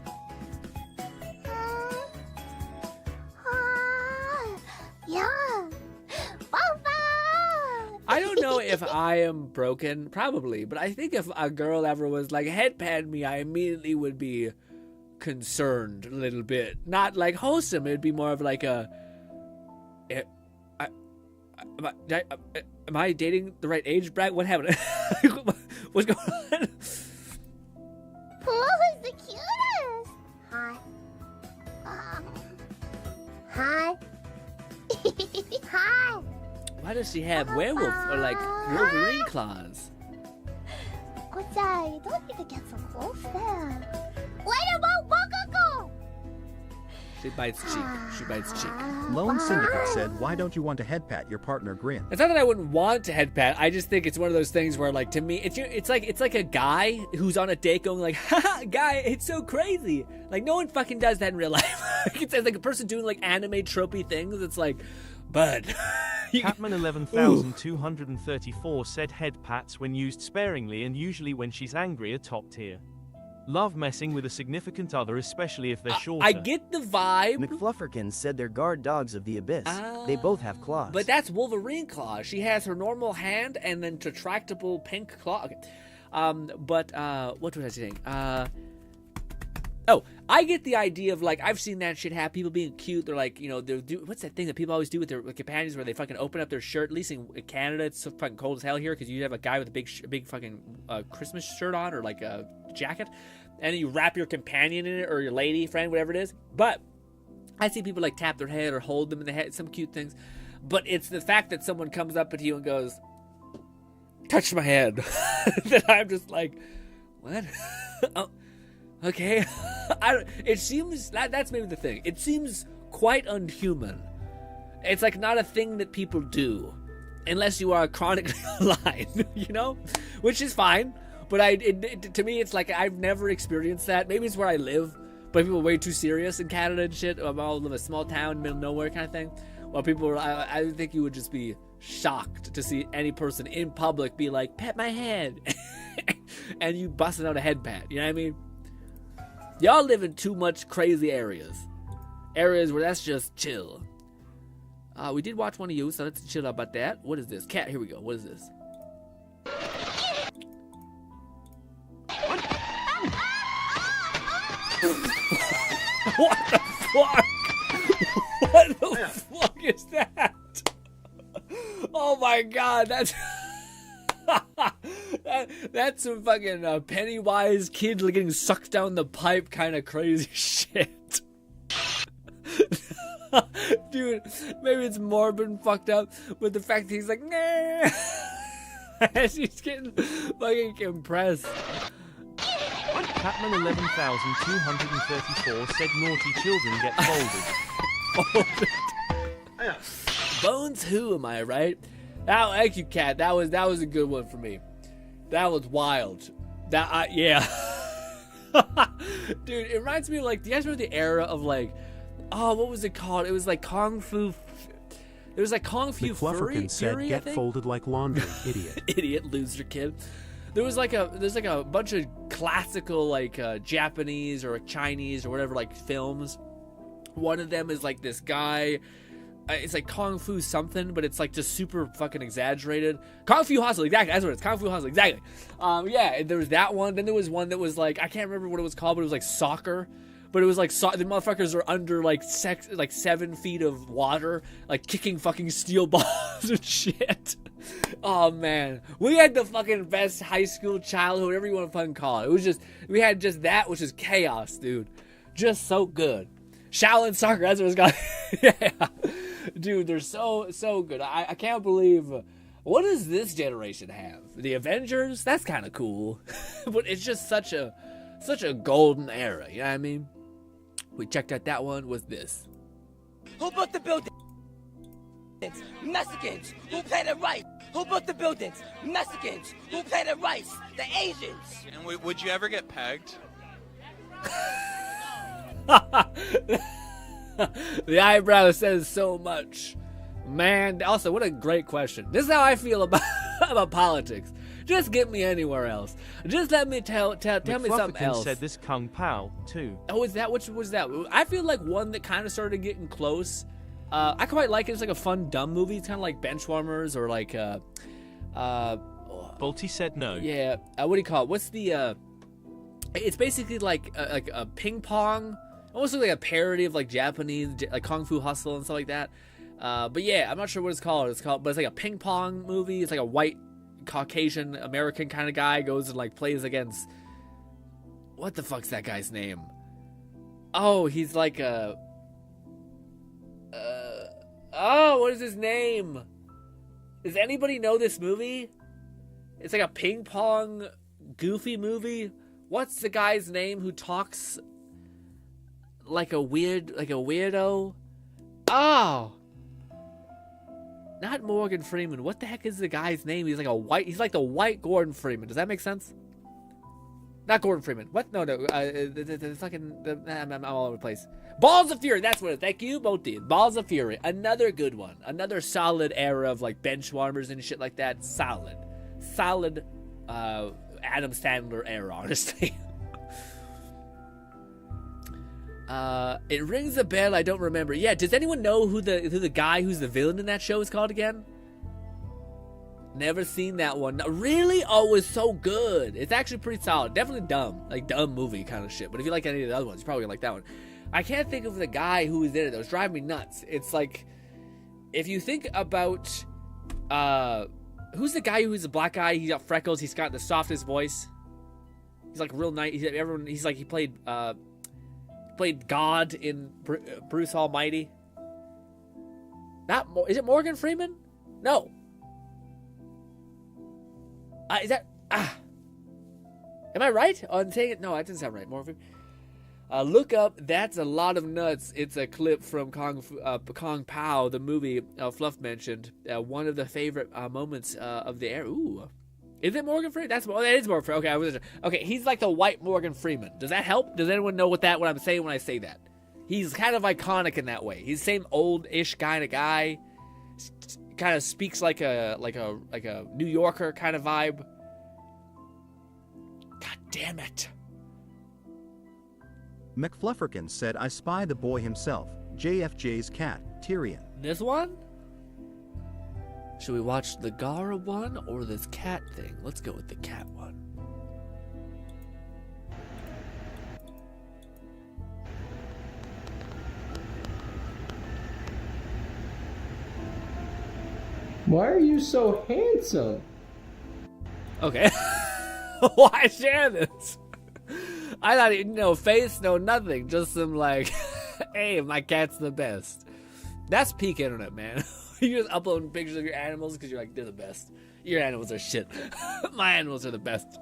Yeah. Baba. I don't know if I am broken, probably, but I think if a girl ever was like, headpan me, I immediately would be concerned a little bit. Not like wholesome, it'd be more of like a... Am I dating the right age, Brad? What happened? What's going on? Who is the cutest? Hi. Hi. Hi. Why does she have werewolf or like Wolverine claws? Kocha, you don't need to get so close there. What about Bakako? She bites cheek. She bites cheek. Lone Syndicate said, why don't you want to head pat your partner Grin? It's not that I wouldn't want to head pat. I just think it's one of those things where, like, to me, it's like a guy who's on a date going like, haha, guy, it's so crazy. Like, no one fucking does that in real life. It's like a person doing like anime tropey things. It's like, bud. Catman 11,234 said head pats when used sparingly and usually when she's angry are top tier. Love messing with a significant other, especially if they're shorter. I get the vibe. McFlufferkin said they're guard dogs of the abyss. They both have claws. But that's Wolverine claws. She has her normal hand and then retractable pink claw. Okay. What was I saying? Oh, I get the idea of, like, I've seen that shit have people being cute. They're like, you know, what's that thing that people always do with their companions where they fucking open up their shirt? At least in Canada, it's so fucking cold as hell here because you have a guy with a big fucking Christmas shirt on or like a jacket, and then you wrap your companion in it or your lady friend, whatever it is. But I see people like tap their head or hold them in the head, some cute things. But it's the fact that someone comes up to you and goes, touch my head, that I'm just like, what? Oh. Okay, it seems, that's maybe the thing. It seems quite unhuman. It's like not a thing that people do, unless you are chronically alive, you know? Which is fine, but to me it's like I've never experienced that. Maybe it's where I live, but people are way too serious in Canada and shit. I'm all in a small town, middle of nowhere kind of thing. While people are, I think you would just be shocked to see any person in public be like, pet my head, and you busting out a head pat, you know what I mean? Y'all live in too much crazy areas where that's just chill. We did watch one of you, so let's chill about that. What is this? Cat, here we go. What is this? What the fuck? What the fuck is that? Oh my god, that's that's some fucking Pennywise kid getting sucked down the pipe kind of crazy shit. Dude, maybe it's morbid and fucked up, but the fact that he's like, nah, as he's getting fucking compressed. Catman 11,234 said naughty children get folded. Bones who, am I right? Thank you, Cat. That was a good one for me. That was wild. Yeah. Dude, it reminds me of, like, do you guys remember the era of, like, oh, what was it called? It was like Kung Fu. It was like Kung Fu Fury. Said, "Get folded like laundry, idiot." Idiot, loser, kid. There's like a bunch of classical like Japanese or Chinese or whatever like films. One of them is like this guy. It's like Kung Fu something, but it's like just super fucking exaggerated. Kung Fu Hustle, exactly. That's what it's. Kung Fu Hustle, exactly. Yeah, there was that one. Then there was one that was like, I can't remember what it was called, but it was like soccer. But it was like the motherfuckers are under like 7 feet of water, like kicking fucking steel balls and shit. Oh man, we had the fucking best high school childhood, whatever you want to fucking call it. It was just, we had just that, which is chaos, dude. Just so good. Shaolin soccer, that's what it's called. Yeah, dude, they're so good. I can't believe. What does this generation have? The Avengers? That's kind of cool, but it's just such a golden era. You know what I mean? We checked out that one was this. Who built the buildings? Mexicans. Who planted rice? Who built the buildings? Mexicans. Who planted rice? The Asians. And would you ever get pegged? The eyebrow says so much. Man, also, what a great question. This is how I feel about politics. Just get me anywhere else. Just let me tell me something else. Said this Kung Pao too. Oh, is that which was that? I feel like one that kind of started getting close. I quite like it. It's like a fun dumb movie. It's kind of like Benchwarmers or like Bolty said no. Yeah. What do you call it? What's the? It's basically like a ping pong, almost like a parody of like Japanese like Kung Fu Hustle and stuff like that. But yeah, I'm not sure what it's called. But it's like a ping pong movie. It's like a white Caucasian American kind of guy goes and like plays against, what the fuck's that guy's name? Oh, he's like a what is his name? Does anybody know this movie? It's like a ping pong goofy movie. What's the guy's name who talks like a weirdo? Oh, not Morgan Freeman. What the heck is the guy's name? He's like the white Gordon Freeman. Does that make sense? Not Gordon Freeman. What? No. I'm all over the place. Balls of Fury. That's what it is. Thank you, Bolty. Balls of Fury. Another good one. Another solid era of like Benchwarmers and shit like that. Solid. Adam Sandler era, honestly. It rings a bell. I don't remember. Yeah. Does anyone know who the guy who's the villain in that show is called again? Never seen that one. Really? Oh, it was so good. It's actually pretty solid. Definitely dumb. Like dumb movie kind of shit. But if you like any of the other ones, you're probably gonna like that one. I can't think of the guy who was in it. That was driving me nuts. It's like, if you think about, who's the guy who's a black guy? He's got freckles. He's got the softest voice. He's like real nice. He played God in Bruce Almighty. Is it Morgan Freeman? No. Is that am I right on saying it? No, that doesn't sound right. Morgan. Look up. That's a lot of nuts. It's a clip from Kung Pao, the movie Fluff mentioned. One of the favorite moments of the era. Ooh, is it Morgan Freeman? That is Morgan Freeman. Okay, he's like the white Morgan Freeman. Does that help? Does anyone know what I'm saying when I say that? He's kind of iconic in that way. He's the same old-ish kind of guy. Kind of speaks like a New Yorker kind of vibe. God damn it. McFlufferkin said, I spy the boy himself, JFJ's cat, Tyrion. This one? Should we watch the Gara one or this cat thing? Let's go with the cat one. Why are you so handsome? Okay. Why share this? I thought, no face, no nothing. Just some like, hey, my cat's the best. That's peak internet, man. You just uploading pictures of your animals because you're like, they're the best. Your animals are shit. My animals are the best.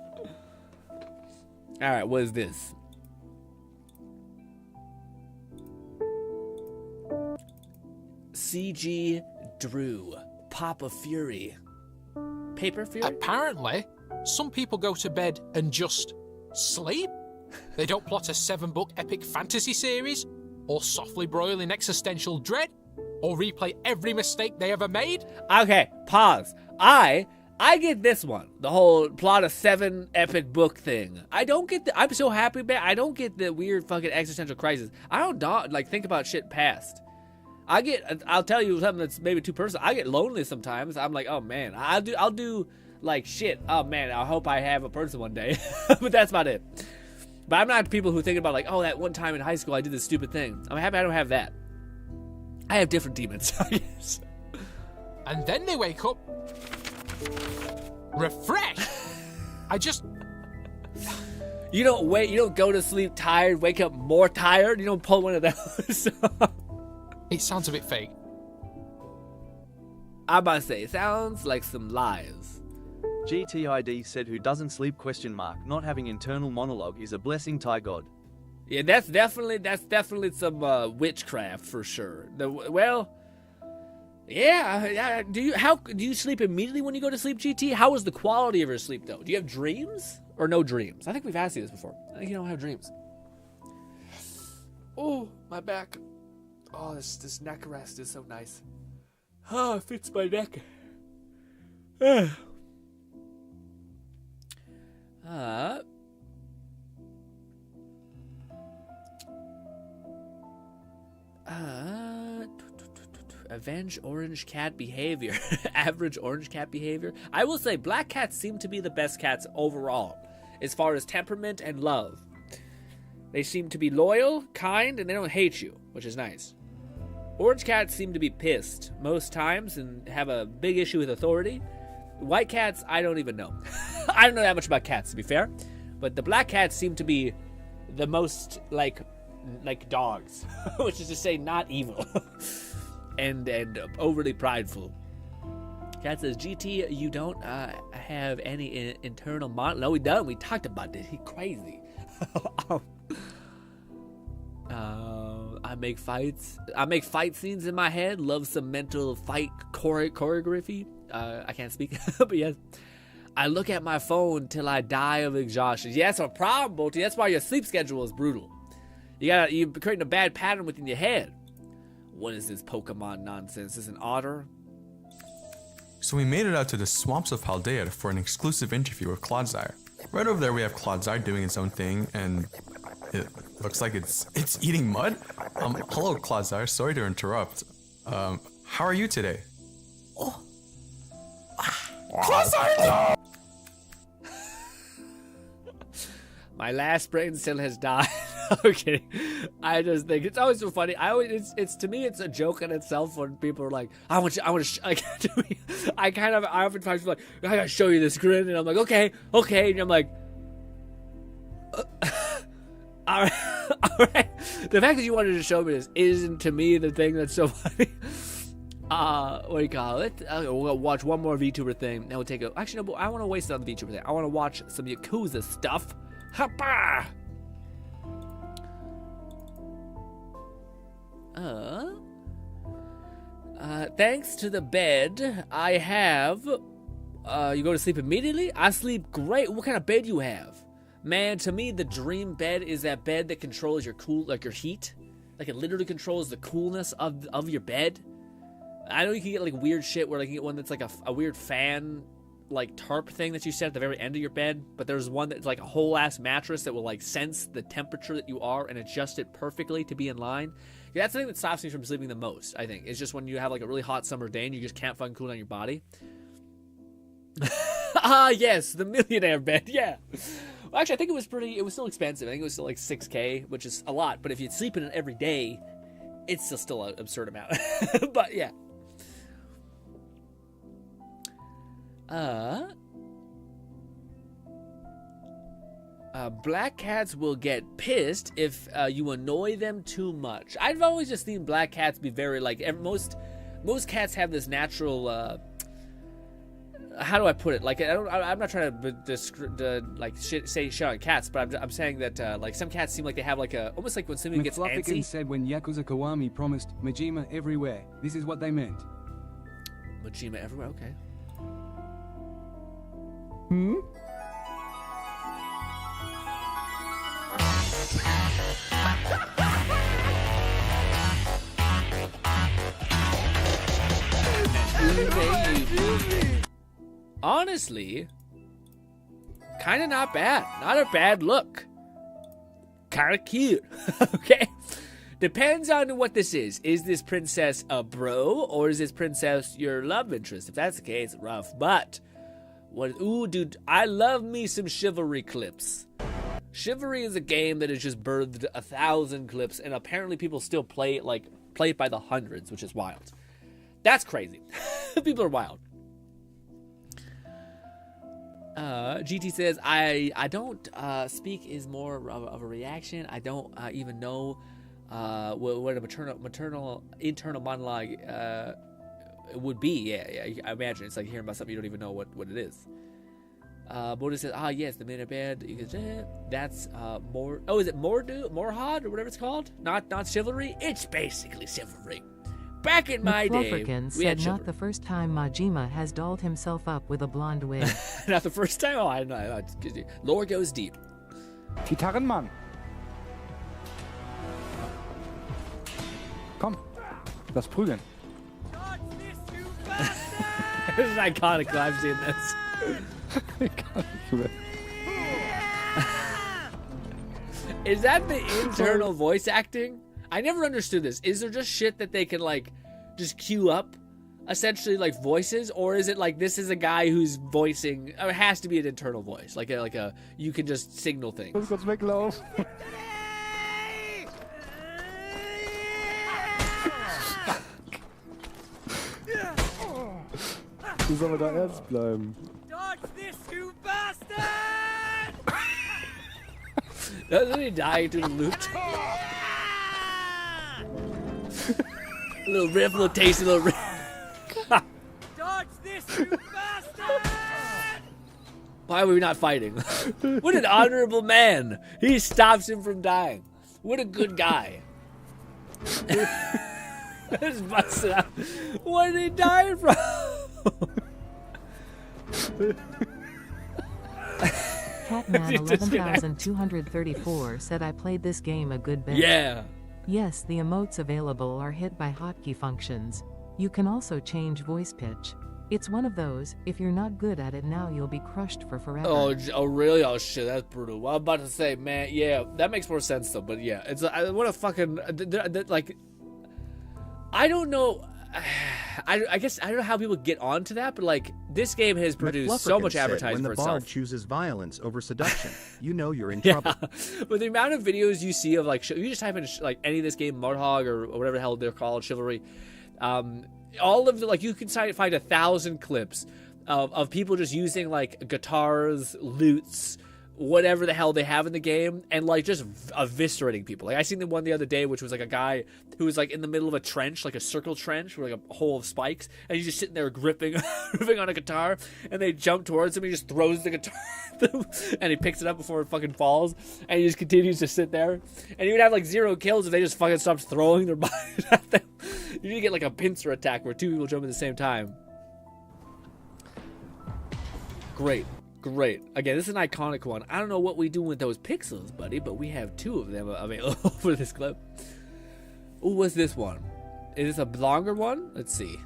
All right, what is this? CG Drew, Papa Fury. Paper Fury? Apparently, some people go to bed and just sleep. They don't plot a 7-book epic fantasy series, or softly broil in existential dread, or replay every mistake they ever made. Okay, pause. I get this one. The whole plot a 7 epic book thing. I don't get the, I'm so happy, man. I don't get the weird fucking existential crisis. I don't like think about shit past. I'll tell you something that's maybe too personal. I get lonely sometimes. I'm like, oh man, I'll do like shit. Oh man, I hope I have a person one day. But that's about it. But I'm not people who think about like, oh, that one time in high school I did this stupid thing. I'm happy I don't have that. I have different demons, I guess. And then they wake up refreshed. You don't go to sleep tired, wake up more tired. You don't pull one of those. It sounds a bit fake. I'm about to say, it sounds like some lies. GTID said who doesn't sleep ? Not having internal monologue is a blessing, Thai God. Yeah, that's definitely some witchcraft for sure. Yeah. Do you sleep immediately when you go to sleep, GT? How is the quality of your sleep though? Do you have dreams or no dreams? I think we've asked you this before. I think you don't have dreams. Oh, my back. Oh, this neck rest is so nice. Oh, it fits my neck. Avenge orange cat behavior. Average orange cat behavior. I will say black cats seem to be the best cats overall, as far as temperament and love. They seem to be loyal, kind, and they don't hate you, which is nice. Orange cats seem to be pissed most times and have a big issue with authority. White cats, I don't even know. I don't know that much about cats, to be fair. But the black cats seem to be the most like dogs, which is to say not evil. and overly prideful. Cat says, GT, you don't have any internal No, we don't. We talked about this. He's crazy. I make fight scenes in my head. Love some mental fight choreography. I can't speak, but yes. I look at my phone till I die of exhaustion. Yeah, that's a problem, Bolty. That's why your sleep schedule is brutal. You're creating a bad pattern within your head. What is this Pokemon nonsense? Is this an otter? So we made it out to the swamps of Paldea for an exclusive interview with Clodsire. Right over there we have Clodsire doing its own thing, and it looks like it's eating mud? Hello Clodsire, sorry to interrupt. How are you today? Oh. Clodsire! My last brain cell has died. Okay, I just think it's always so funny. It's to me, it's a joke in itself when people are like, I oftentimes feel like, I gotta show you this grin, and I'm like, okay, and I'm like, all right. The fact that you wanted to show me this isn't to me the thing that's so funny. What do you call it? We'll watch one more VTuber thing. Then we'll take a. Actually, no, I want to waste it on the VTuber thing. I want to watch some Yakuza stuff. Hoppa! Thanks to the bed I have. You go to sleep immediately? I sleep great. What kind of bed you have? Man, to me, the dream bed is that bed that controls your your heat. Like, it literally controls the coolness of your bed. I know you can get, like, weird shit where, like, you get one that's, like, a weird fan, like, tarp thing that you set at the very end of your bed. But there's one that's, like, a whole-ass mattress that will, like, sense the temperature that you are and adjust it perfectly to be in line. Yeah, that's the thing that stops me from sleeping the most, I think. It's just when you have, like, a really hot summer day and you just can't fucking cool down your body. Yes, the millionaire bed, yeah. Well, actually, I think it was still expensive. I think it was still like $6K, which is a lot. But if you sleep in it every day, it's still an absurd amount. But yeah. Black cats will get pissed if you annoy them too much. I've always just seen black cats be very like most cats have this natural. How do I put it? Like I'm not trying to say shit on cats, but I'm saying that like some cats seem like they have like a almost like when somebody gets antsy. said when Yakuza Kiwami promised Majima everywhere. This is what they meant. Majima everywhere. Okay. Honestly, kind of not bad. Not a bad look. Kind of cute. Okay. Depends on what this is. Is this princess a bro or is this princess your love interest? If that's the case, rough. But ooh, dude, I love me some chivalry clips. Chivalry is a game that has just birthed 1,000 clips, and apparently people still play it by the hundreds, which is wild. That's crazy. People are wild. GT says, I don't speak is more of a reaction. I don't even know what a maternal internal monologue would be. Yeah, I imagine it's like hearing about something you don't even know what it is. Boda says, yes, the minute band. That's more. Oh, is it Morhad or whatever it's called? Not chivalry. It's basically chivalry. Back in my day, we had not the first time Majima has dolled himself up with a blonde wig. Not the first time? Oh, I know. Lore goes deep. Gitarrenmann. Komm, lass prügeln. This is iconic. I've seen this. Is that the internal voice acting? I never understood this. Is there just shit that they can like just queue up, essentially like voices, or is it like this is a guy who's voicing? Or it has to be an internal voice, like a you can just signal things. Muss kurz weglaufen. Wie soll man da ernst bleiben? Dodge this, you bastard! Doesn't he die to the loot? A little riff, a little taste, a little riff. Dodge this, you bastard! Why are we not fighting? What an honorable man. He stops him from dying. What a good guy. Just busted out. What did he die from? Catman 11,234 said I played this game a good bit. Yeah. Yes, the emotes available are hit by hotkey functions. You can also change voice pitch. It's one of those, if you're not good at it now, you'll be crushed for forever. Oh really? Oh shit, that's brutal. Well, I'm about to say, man, yeah, that makes more sense though. But yeah, it's what a fucking like. I don't know. I guess I don't know how people get onto that, but like this game has produced so much advertising for itself. When the bard chooses violence over seduction, you know you're in trouble. But the amount of videos you see of like you just type in like any of this game, Mudhog or whatever the hell they're called, Chivalry, all of the like you can find 1,000 clips of people just using like guitars, lutes, whatever the hell they have in the game, and like just eviscerating people. Like I seen the one the other day, which was like a guy who was like in the middle of a trench, like a circle trench with like a hole of spikes, and he's just sitting there gripping on a guitar, and they jump towards him, he just throws the guitar and he picks it up before it fucking falls, and he just continues to sit there, and he would have like 0 kills if they just fucking stopped throwing their bodies at them. You need to get like a pincer attack where 2 people jump at the same time. Great. Again, this is an iconic one. I don't know what we do with those pixels, buddy, but we have 2 of them available for this clip. Ooh, what's this one? Is this a longer one? Let's see.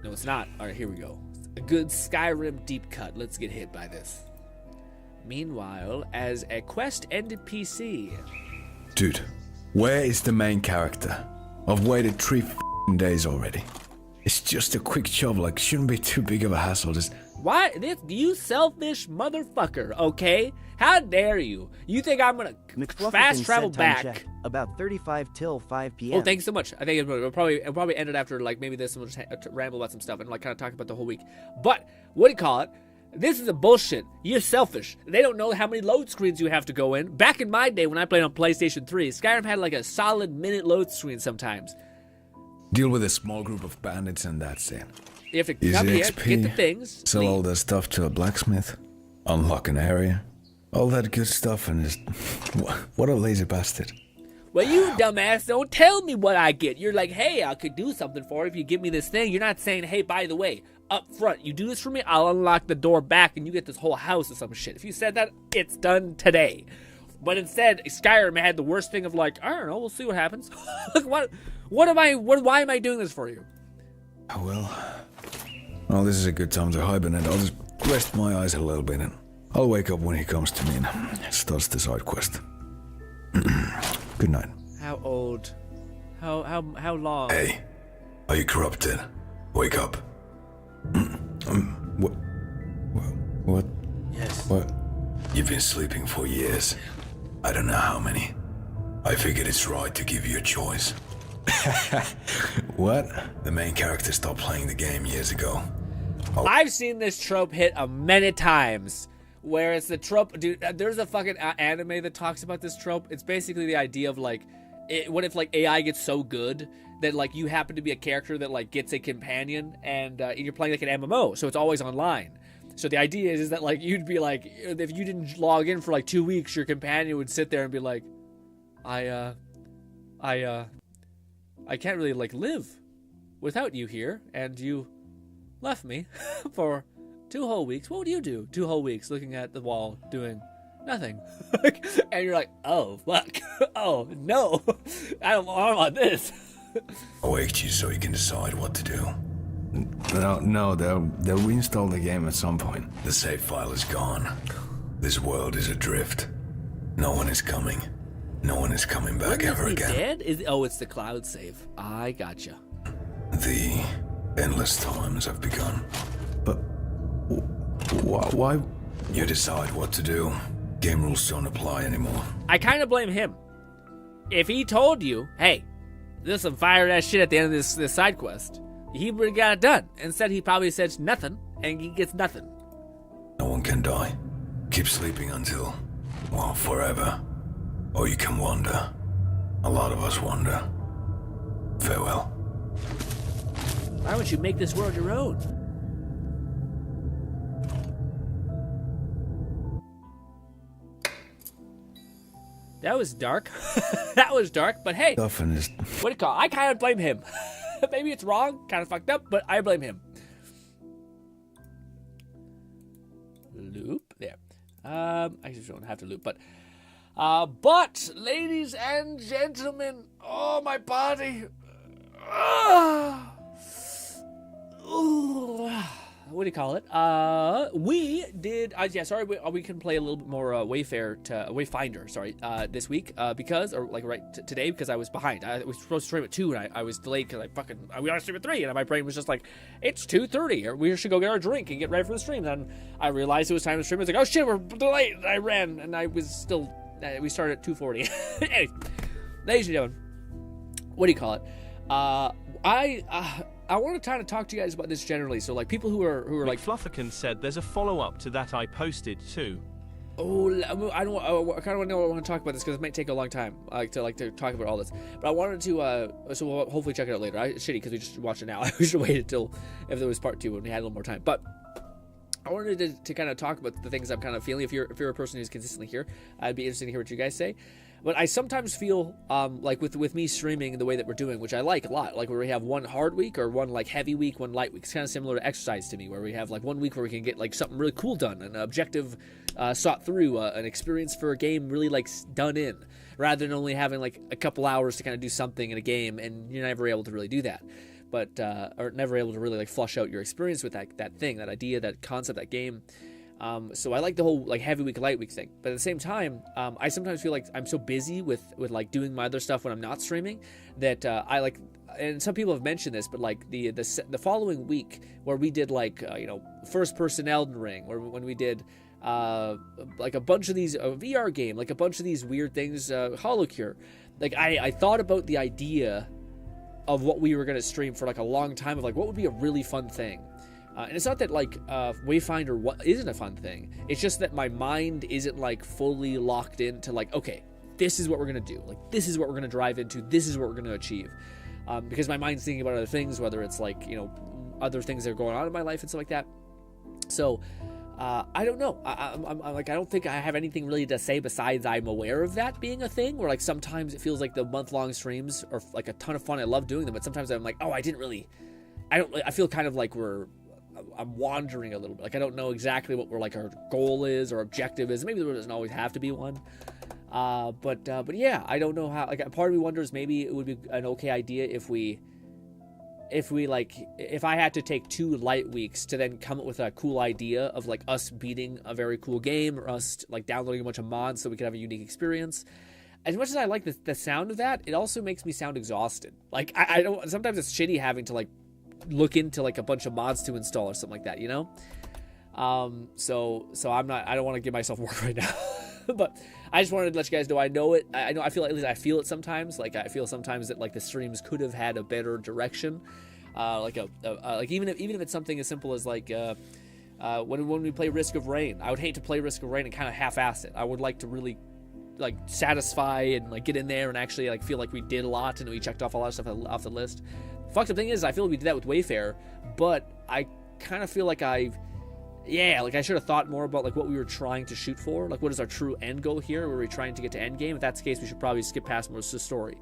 No, it's not. All right, here we go. A good Skyrim deep cut. Let's get hit by this. Meanwhile, as a quest ended PC. Dude, where is the main character? I've waited 3 days already. It's just a quick job, like, shouldn't be too big of a hassle, just... Why? You selfish motherfucker, okay? How dare you? You think I'm gonna fast travel back? About 35 till 5 p.m. Oh, thanks so much. I think it'll probably end it after, like, maybe this, and we'll just ramble about some stuff and, like, kind of talk about the whole week. But, what do you call it? This is a bullshit. You're selfish. They don't know how many load screens you have to go in. Back in my day when I played on PlayStation 3, Skyrim had, like, a solid minute load screen sometimes. Deal with a small group of bandits and that's it. You have to come here, get the things, sell all the stuff to a blacksmith, unlock an area, all that good stuff, and just... What a lazy bastard. Well, you dumbass, don't tell me what I get. You're like, hey, I could do something for it if you give me this thing. You're not saying, hey, by the way, up front, you do this for me, I'll unlock the door back and you get this whole house or some shit. If you said that, it's done today. But instead, Skyrim had the worst thing of like, I don't know, we'll see what happens. Like, why am I doing this for you? Well, this is a good time to hibernate. I'll just rest my eyes a little bit and I'll wake up when he comes to me and starts the side quest. Good night. How old? How long? Hey, are you corrupted? Wake up. What? Yes. What? You've been sleeping for years. I don't know how many. I figured it's right to give you a choice. What? The main character stopped playing the game years ago. I've seen this trope hit a many times. Where it's the trope, dude, there's a fucking anime that talks about this trope. It's basically the idea of like, what if like AI gets so good that like you happen to be a character that like gets a companion and you're playing like an MMO, so it's always online. So the idea is that like you'd be like, if you didn't log in for like 2 weeks, your companion would sit there and be like, I can't really like live without you here, and you left me for 2 whole weeks. What would you do 2 whole weeks looking at the wall doing nothing? And you're like, oh fuck, oh no, I don't want this. I waked you so you can decide what to do. No, they'll reinstall the game at some point. The save file is gone. This world is adrift. No one is coming. No one is coming back ever again. Dead? It's the cloud save. I gotcha. The endless times have begun. But why? You decide what to do. Game rules don't apply anymore. I kind of blame him. If he told you, hey, there's some fire-ass shit at the end of this side quest, he would have got it done. Instead, he probably says nothing, and he gets nothing. No one can die. Keep sleeping until, well, forever. Or you can wander. A lot of us wander. Farewell. Why don't you make this world your own? That was dark. That was dark, but hey. What do you call it? I kind of blame him. Maybe it's wrong, kind of fucked up, but I blame him. Loop. There. I just don't have to loop, but ladies and gentlemen, oh, my body. What do you call it? We did. Sorry, we can play a little bit more Wayfinder. Sorry, this week today because I was behind. I was supposed to stream at 2 and I was delayed because we got to stream at 3 and my brain was just like, it's 2:30 or we should go get our drink and get ready for the stream. And I realized it was time to stream. I was like, oh shit, we're delayed. And I ran and I was still. We started at 2:40. Anyway, ladies and gentlemen, what do you call it? I want to kind of talk to you guys about this generally. So, like, people who are like... Flufferkin said there's a follow-up to that I posted, too. Oh, I kind of want to know what I want to talk about this, because it might take a long time to talk about all this. But I wanted to, so we'll hopefully check it out later. It's shitty, because we just watched it now. We should have waited till, if there was part 2, when we had a little more time. But I wanted to kind of talk about the things I'm kind of feeling. If you're a person who's consistently here, I'd be interested to hear what you guys say. But I sometimes feel like with me streaming the way that we're doing, which I like a lot, like where we have one hard week or one like heavy week, one light week. It's kind of similar to exercise to me, where we have like 1 week where we can get like something really cool done, an objective sought through, an experience for a game really like done in, rather than only having like a couple hours to kind of do something in a game and you're never able to really do that. But or never able to really like flush out your experience with that thing, that idea, that concept, that game. So I like the whole like heavy week, light week thing. But at the same time, I sometimes feel like I'm so busy with like doing my other stuff when I'm not streaming that I like. And some people have mentioned this, but like the following week where we did like first person Elden Ring, or when we did like a bunch of these VR game, like a bunch of these weird things, Holocure. Like I thought about the idea of what we were gonna stream for like a long time, of like what would be a really fun thing. And it's not that like Wayfinder isn't a fun thing. It's just that my mind isn't like fully locked into like, okay, this is what we're gonna do. Like this is what we're gonna drive into. This is what we're gonna achieve. Because my mind's thinking about other things, whether it's like other things that are going on in my life and stuff like that. So I don't know. I'm like, I don't think I have anything really to say besides I'm aware of that being a thing. Where like sometimes it feels like the month-long streams are like a ton of fun. I love doing them, but sometimes I'm like, oh, I feel kind of like I'm wandering a little bit. Like I don't know exactly what our goal is or objective is. Maybe there doesn't always have to be one. But yeah, I don't know how. Like a part of me wonders maybe it would be an okay idea if I had to take 2 light weeks to then come up with a cool idea of like us beating a very cool game, or us like downloading a bunch of mods so we could have a unique experience. As much as I like the sound of that, it also makes me sound exhausted. Like I don't. Sometimes it's shitty having to like look into like a bunch of mods to install or something like that, so I'm not, I don't want to give myself work right now. But I just wanted to let you guys know I know it. I feel like, at least I feel it sometimes. Like I feel sometimes that like the streams could have had a better direction. Like even if it's something as simple as like when we play Risk of Rain, I would hate to play Risk of Rain and kind of half-ass it. I would like to really like satisfy and like get in there and actually like feel like we did a lot and we checked off a lot of stuff off the list. Fucked up thing is I feel we did that with Wayfarer, but I kind of feel like I should have thought more about like what we were trying to shoot for. Like what is our true end goal here? Were we trying to get to end game? If that's the case, we should probably skip past most of the story.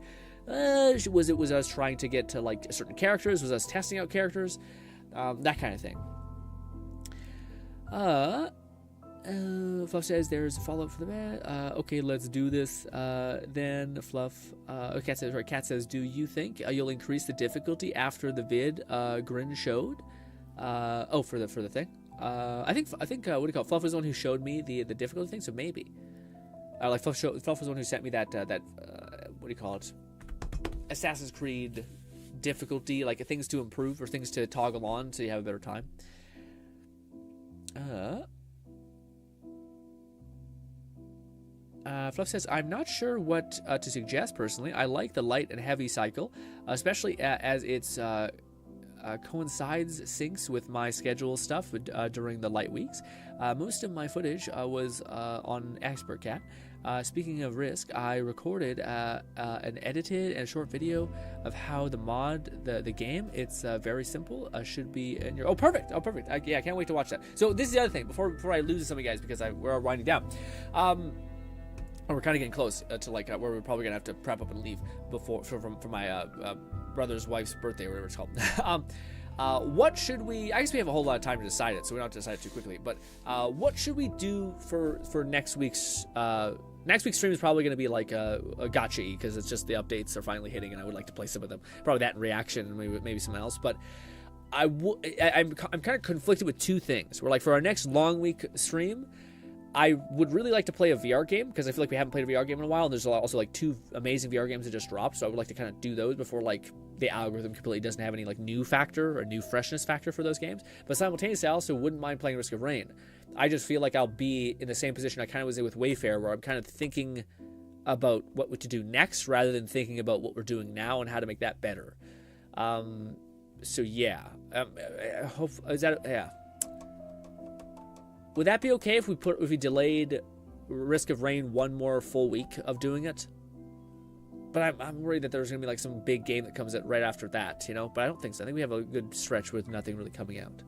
Was us trying to get to like certain characters? Was us testing out characters? That kind of thing. Fluff says there's a follow-up for the bad. Okay, let's do this. Then Fluff, Cat says, do you think you'll increase the difficulty after the vid GRINN showed? For the thing. I think what do you call it? Fluff was the one who showed me the difficulty thing, so maybe. Fluff was the one who sent me that what do you call it? Assassin's Creed difficulty, like things to improve or things to toggle on so you have a better time. Fluff says, I'm not sure what to suggest personally. I like the light and heavy cycle, especially as it's syncs with my schedule stuff during the light weeks. Most of my footage was on Expert Cat. Speaking of Risk, I recorded an edited and short video of how the mod, the game, it's very simple, should be in your... Oh, perfect! I can't wait to watch that. So this is the other thing, before I lose some of you guys, because we're winding down. We're kind of getting close to like where we're probably gonna have to prep up and leave for my brother's wife's birthday, or whatever it's called. What should we? I guess we have a whole lot of time to decide it, so we don't have to decide it too quickly. But what should we do for next week's? Next week's stream is probably going to be like a gacha, because it's just the updates are finally hitting, and I would like to play some of them. Probably that in reaction, and maybe something else. But I'm kind of conflicted with two things. Where like for our next long week stream, I would really like to play a VR game, because I feel like we haven't played a VR game in a while, and there's also like 2 amazing VR games that just dropped, so I would like to kind of do those before like the algorithm completely doesn't have any like new factor or new freshness factor for those games. But simultaneously, I also wouldn't mind playing Risk of Rain. I just feel like I'll be in the same position I kind of was in with Wayfarer, where I'm kind of thinking about what to do next rather than thinking about what we're doing now and how to make that better. So yeah, would that be okay if we delayed Risk of Rain 1 more full week of doing it? But I'm worried that there's gonna be like some big game that comes out right after that, But I don't think so. I think we have a good stretch with nothing really coming out.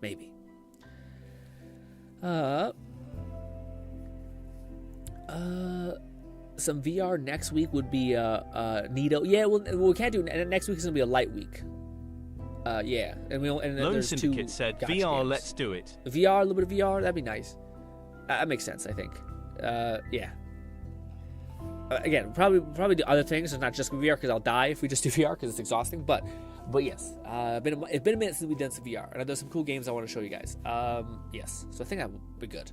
Maybe. Some VR next week would be neato. Yeah, we can't do it. Next week is gonna be a light week. Yeah, and Lone Syndicate said VR, games. Let's do it. VR, a little bit of VR, that'd be nice. That makes sense, I think. Yeah. again, probably do other things and not just VR, because I'll die if we just do VR, because it's exhausting. But yes, it's been a minute since we've done some VR, and there's some cool games I want to show you guys. Yes, so I think that will be good.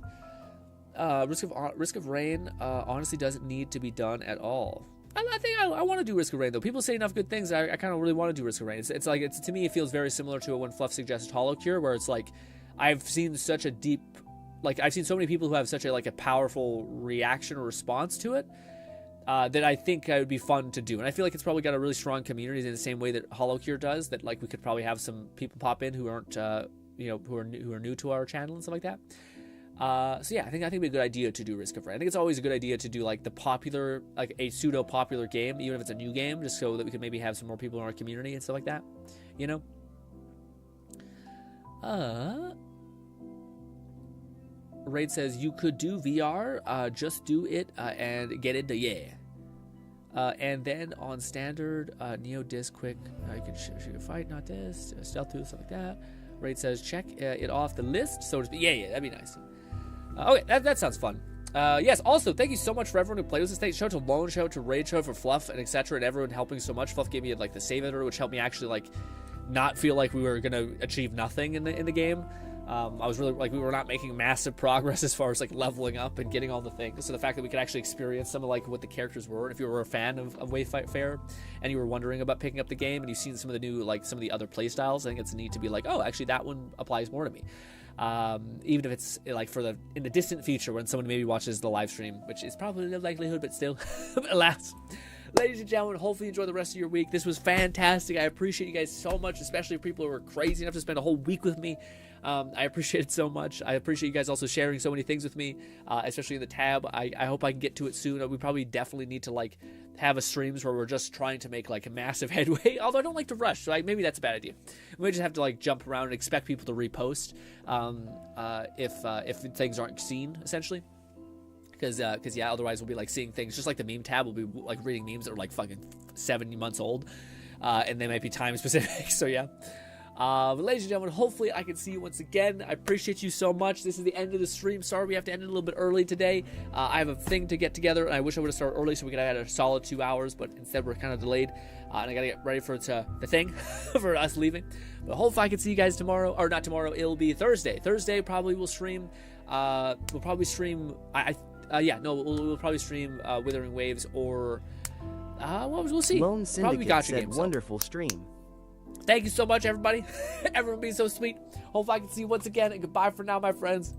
Risk of Rain honestly doesn't need to be done at all. I think I want to do Risk of Rain, though. People say enough good things. I kind of really want to do Risk of Rain. It's like, to me, it feels very similar to when Fluff suggested Hollow Cure, where it's like, I've seen such a deep, like, I've seen so many people who have such a powerful reaction or response to it, that I think it would be fun to do. And I feel like it's probably got a really strong community in the same way that Hollow Cure does, that like we could probably have some people pop in who aren't, who are new to our channel and stuff like that. So yeah, I think it'd be a good idea to do Risk of Rain. I think it's always a good idea to do like the popular, like a pseudo popular game, even if it's a new game, just so that we could maybe have some more people in our community and stuff like that, you know? Raid says you could do VR, just do it and get into and then on standard Neo Disc quick, you can shoot a fight, not this, stealth 2, stuff like that. Raid says check it off the list, so to speak. Yeah, that'd be nice. Okay, that sounds fun. Yes, also, thank you so much for everyone who played with us today. Shout out to Lone, shout out to Raid, shout out for Fluff, and etc., and everyone helping so much. Fluff gave me like the save editor, which helped me actually like not feel like we were gonna achieve nothing in the game. I was really like, we were not making massive progress as far as like leveling up and getting all the things. So the fact that we could actually experience some of like what the characters were, and if you were a fan of Wayfinder and you were wondering about picking up the game and you've seen some of the new, like some of the other play styles, I think it's neat to be like, oh, actually that one applies more to me. Even if it's like in the distant future when someone maybe watches the live stream, which is probably no likelihood, but still, alas. Ladies and gentlemen, hopefully you enjoy the rest of your week. This was fantastic. I appreciate you guys so much, especially people who are crazy enough to spend a whole week with me. I appreciate it so much. I appreciate you guys also sharing so many things with me, especially in the tab. I hope I can get to it soon. We probably definitely need to like have a streams where we're just trying to make like a massive headway, although I don't like to rush, so maybe that's a bad idea. We just have to like jump around and expect people to repost if things aren't seen, essentially. Because yeah, otherwise we'll be like seeing things just like the meme tab. We'll be like reading memes that are like fucking 70 months old, and they might be time specific. So yeah. But ladies and gentlemen, hopefully I can see you once again. I appreciate you so much. This is the end of the stream. Sorry we have to end it a little bit early today. I have a thing to get together, and I wish I would have started early so we could have had a solid 2 hours, but instead we're kind of delayed, and I gotta get ready for the thing for us leaving. But hopefully I can see you guys tomorrow, or not tomorrow, it'll be Thursday. Thursday probably we'll stream. We'll probably stream. We'll probably stream Withering Waves, or we'll see. Lone Syndicate probably said games, wonderful stream. Thank you so much, everybody. Everyone being so sweet. Hopefully I can see you once again, and goodbye for now, my friends.